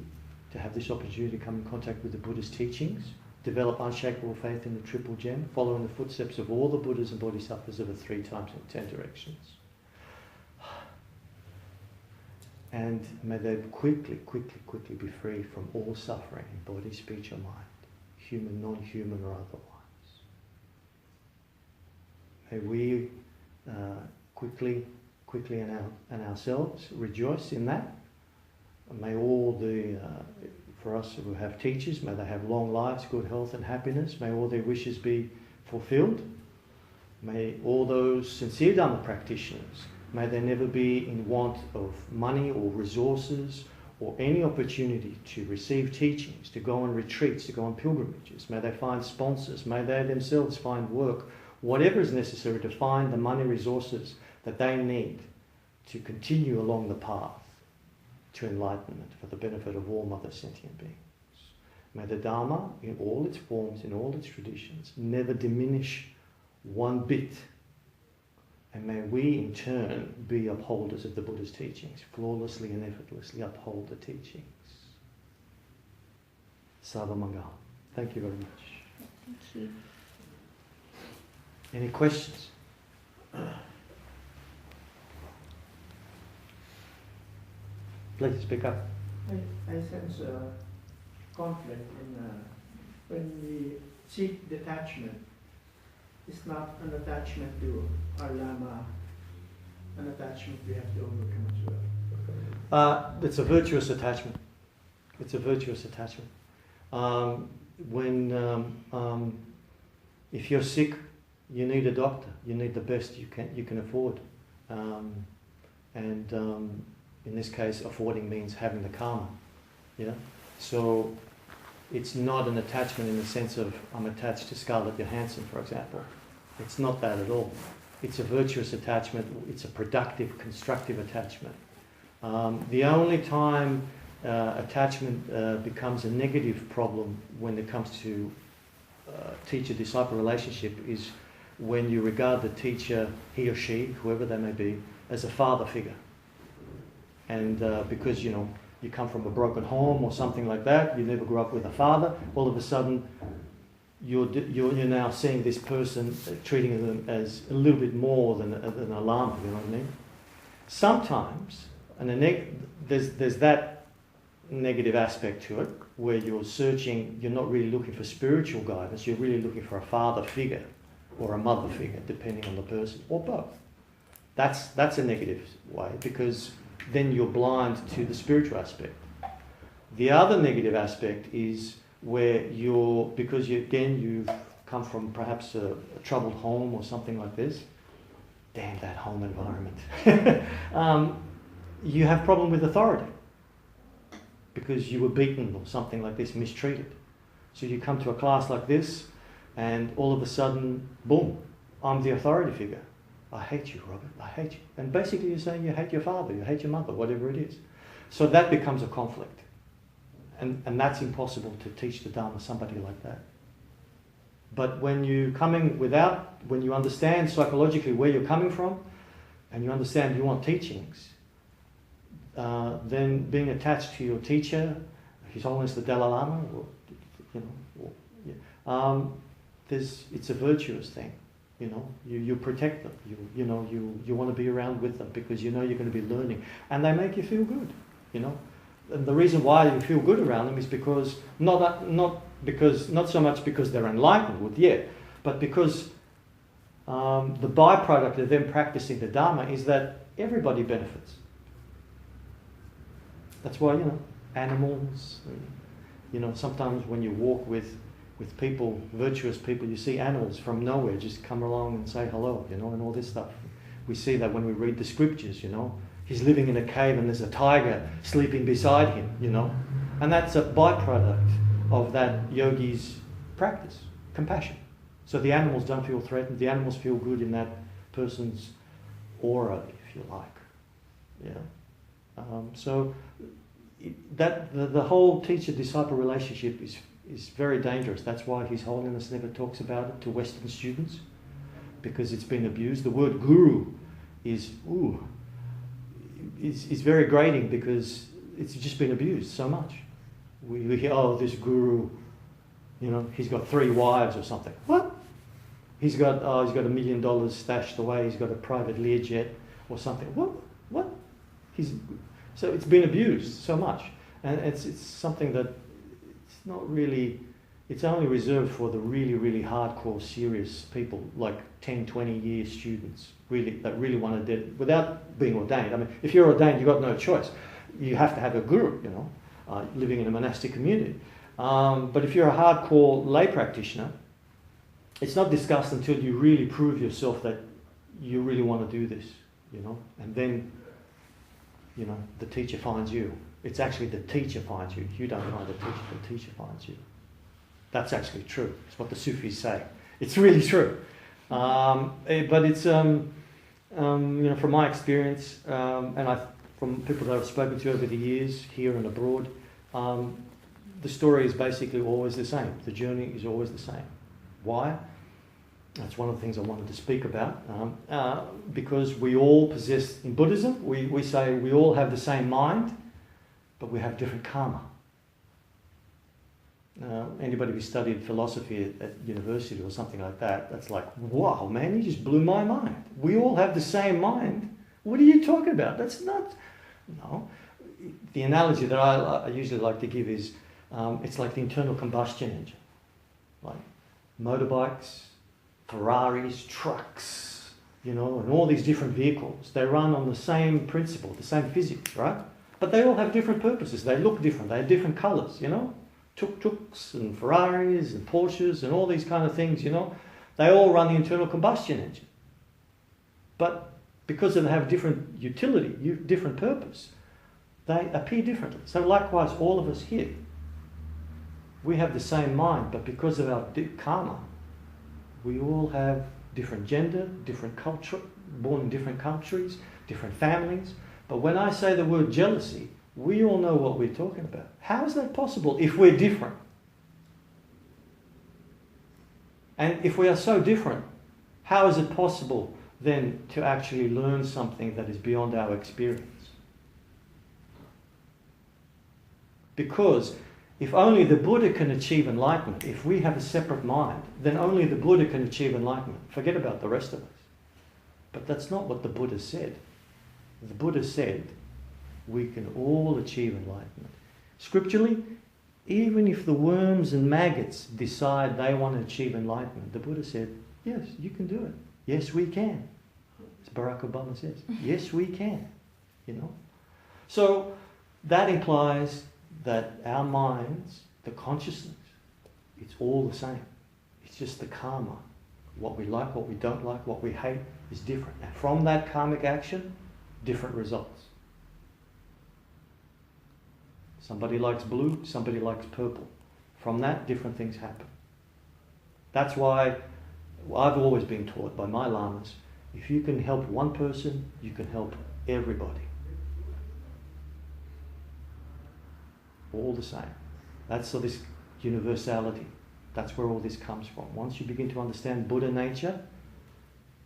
to have this opportunity to come in contact with the Buddha's teachings, develop unshakable faith in the Triple Gem, follow in the footsteps of all the Buddhas and Bodhisattvas of the 3 times in 10 directions. And may they quickly be free from all suffering in body, speech or mind, human, non-human or otherwise. May we quickly and ourselves rejoice in that. May all the, for us who have teachers, may they have long lives, good health and happiness. May all their wishes be fulfilled. May all those sincere Dharma practitioners, may they never be in want of money or resources or any opportunity to receive teachings, to go on retreats, to go on pilgrimages. May they find sponsors. May they themselves find work, whatever is necessary to find the money resources that they need to continue along the path to enlightenment for the benefit of all mother sentient beings. May the Dharma, in all its forms, in all its traditions, never diminish one bit. And may we, in turn, be upholders of the Buddha's teachings, flawlessly and effortlessly uphold the teachings. Sarva Mangala. Thank you very much. Thank you. Any questions? Please speak up. I sense a conflict in when we seek detachment. It's not an attachment to our Lama, an attachment we have to overcome as well. It's a virtuous attachment. It's a virtuous attachment. If you're sick, you need a doctor. You need the best you can afford. In this case, affording means having the karma. Yeah. So it's not an attachment in the sense of I'm attached to Scarlett Johansson, for example. It's not that at all. It's a virtuous attachment. It's a productive, constructive attachment. The only time attachment becomes a negative problem when it comes to teacher-disciple relationship is when you regard the teacher, he or she, whoever they may be, as a father figure. And because, you come from a broken home or something like that, you never grew up with a father, all of a sudden you're now seeing this person, treating them as a little bit more than a lama, you know what I mean? Sometimes, there's that negative aspect to it, where you're not really looking for spiritual guidance, you're really looking for a father figure or a mother figure, depending on the person, or both. That's a negative way, because then you're blind to the spiritual aspect. The other negative aspect is where because you've come from perhaps a troubled home or something like this. Damn that home environment. You have problem with authority because you were beaten or something like this, mistreated. So you come to a class like this and all of a sudden, boom, I'm the authority figure. I hate you, Robert, I hate you. And basically you're saying you hate your father, you hate your mother, whatever it is. So that becomes a conflict. And that's impossible to teach the Dharma somebody like that. But when you understand psychologically where you're coming from, and you understand you want teachings, then being attached to your teacher, His Holiness the Dalai Lama, it's a virtuous thing. You protect them. You want to be around with them because you're going to be learning, and they make you feel good. And the reason why you feel good around them is because not so much because they're enlightened yet, but because the byproduct of them practicing the Dharma is that everybody benefits. That's why animals. Sometimes when you walk with people, virtuous people, you see animals from nowhere just come along and say hello, and all this stuff. We see that when we read the scriptures, he's living in a cave and there's a tiger sleeping beside him, And that's a byproduct of that yogi's practice, compassion. So the animals don't feel threatened, the animals feel good in that person's aura, if you like. So the whole teacher-disciple relationship is very dangerous. That's why His Holiness never talks about it to Western students, because it's been abused. The word guru is very grating because it's just been abused so much. We hear, oh, this guru, he's got 3 wives or something. What? He's got $1 million stashed away. He's got a private Learjet or something. What? So it's been abused so much, and it's something that it's not really. It's only reserved for the really, really hardcore, serious people, like 10, 20-year students, that really want to without being ordained. I mean, if you're ordained, you've got no choice. You have to have a guru, living in a monastic community. But if you're a hardcore lay practitioner, it's not discussed until you really prove yourself that you really want to do this, and then, the teacher finds you. It's actually the teacher finds you. You don't find the teacher finds you. That's actually true. It's what the Sufis say. It's really true. But it's, from my experience, and from people that I've spoken to over the years, here and abroad, the story is basically always the same. The journey is always the same. Why? That's one of the things I wanted to speak about. Because we all possess, in Buddhism, we say we all have the same mind, but we have different karma. Anybody who studied philosophy at university or something like that, that's like, wow, man, you just blew my mind. We all have the same mind. What are you talking about? That's not... No. The analogy that I usually like to give is, it's like the internal combustion engine. Like motorbikes, Ferraris, trucks, and all these different vehicles. They run on the same principle, the same physics, right? But they all have different purposes. They look different. They have different colours, Tuk-tuks and Ferraris and Porsches and all these kind of things, they all run the internal combustion engine. But because they have different utility, different purpose, they appear differently. So likewise, all of us here, we have the same mind, but because of our karma, we all have different gender, different culture, born in different countries, different families. But when I say the word jealousy, we all know what we're talking about. How is that possible if we're different? And if we are so different, how is it possible then to actually learn something that is beyond our experience? Because if only the Buddha can achieve enlightenment, if we have a separate mind, then only the Buddha can achieve enlightenment. Forget about the rest of us. But that's not what the Buddha said. The Buddha said, we can all achieve enlightenment. Scripturally, even if the worms and maggots decide they want to achieve enlightenment, the Buddha said, yes, you can do it. Yes, we can. As Barack Obama says, yes, we can. So that implies that our minds, the consciousness, it's all the same. It's just the karma. What we like, what we don't like, what we hate is different. And from that karmic action, different results. Somebody likes blue, somebody likes purple. From that, different things happen. That's why I've always been taught by my lamas, if you can help one person, you can help everybody. All the same. That's this universality. That's where all this comes from. Once you begin to understand Buddha nature,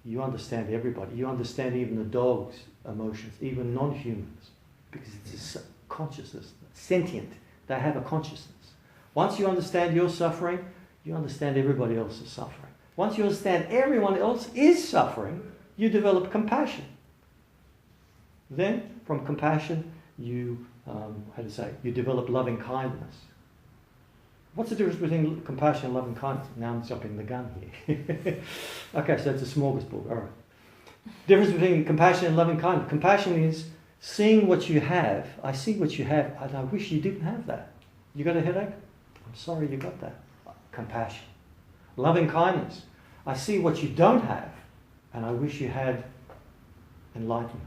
you understand everybody. You understand even the dog's emotions, even non-humans, because it's a consciousness, sentient. They have a consciousness. Once you understand your suffering, you understand everybody else's suffering. Once you understand everyone else is suffering, you develop compassion. Then, from compassion, you you develop loving kindness. What's the difference between compassion and loving kindness? Now I'm jumping the gun here. Okay, so it's a smorgasbord. All right. Difference between compassion and loving kindness. Compassion is seeing what you have. I see what you have, and I wish you didn't have that. You got a headache? I'm sorry you got that. Compassion. Loving kindness. I see what you don't have, and I wish you had enlightenment.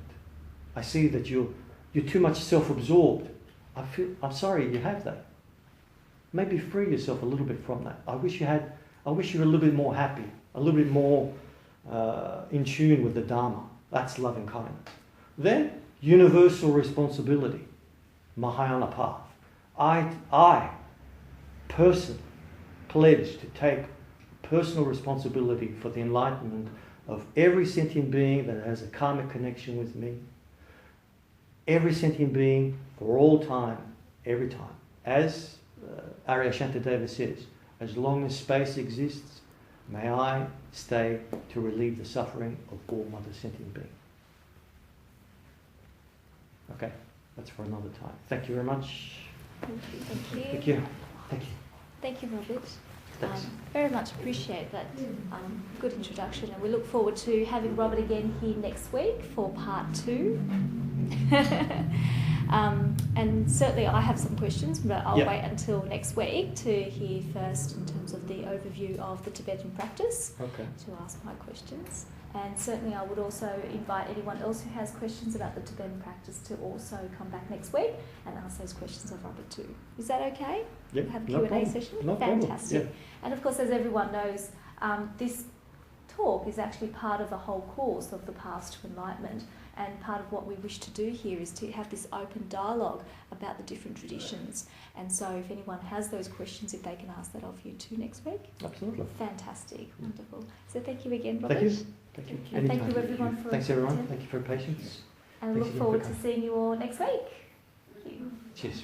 I see that you're too much self-absorbed. I'm sorry you have that. Maybe free yourself a little bit from that. I wish you were a little bit more happy, a little bit more in tune with the Dharma. That's loving kindness. Then, universal responsibility, Mahayana path. I personally pledge to take personal responsibility for the enlightenment of every sentient being that has a karmic connection with me. Every sentient being, for all time, every time. As Arya Shantideva says, as long as space exists, may I stay to relieve the suffering of all mother sentient beings. Okay, that's for another time. Thank you very much. Thank you. Thank you. Thank you. Thank you, Robert. Thanks. Very much appreciate that good introduction, and we look forward to having Robert again here next week for part 2. And certainly I have some questions, but I'll wait until next week to hear first in terms of the overview of the Tibetan practice, to ask my questions. And certainly I would also invite anyone else who has questions about the Tibetan practice to also come back next week and ask those questions of Robert too. Is that okay? Yep. Have a No Q&A problem. session? No Fantastic. problem. And of course, as everyone knows, this talk is actually part of the whole course of the Path to Enlightenment, and part of what we wish to do here is to have this open dialogue about the different traditions. And so if anyone has those questions, if they can ask that of you too next week. Absolutely. Fantastic. Wonderful. So thank you again, Robert. Thank you. Thank you. Thank you. Thank you everyone for Thanks everyone. attending. Thank you for your patience. And I Thanks look again forward for to coming. seeing you all next week. Thank you. Cheers.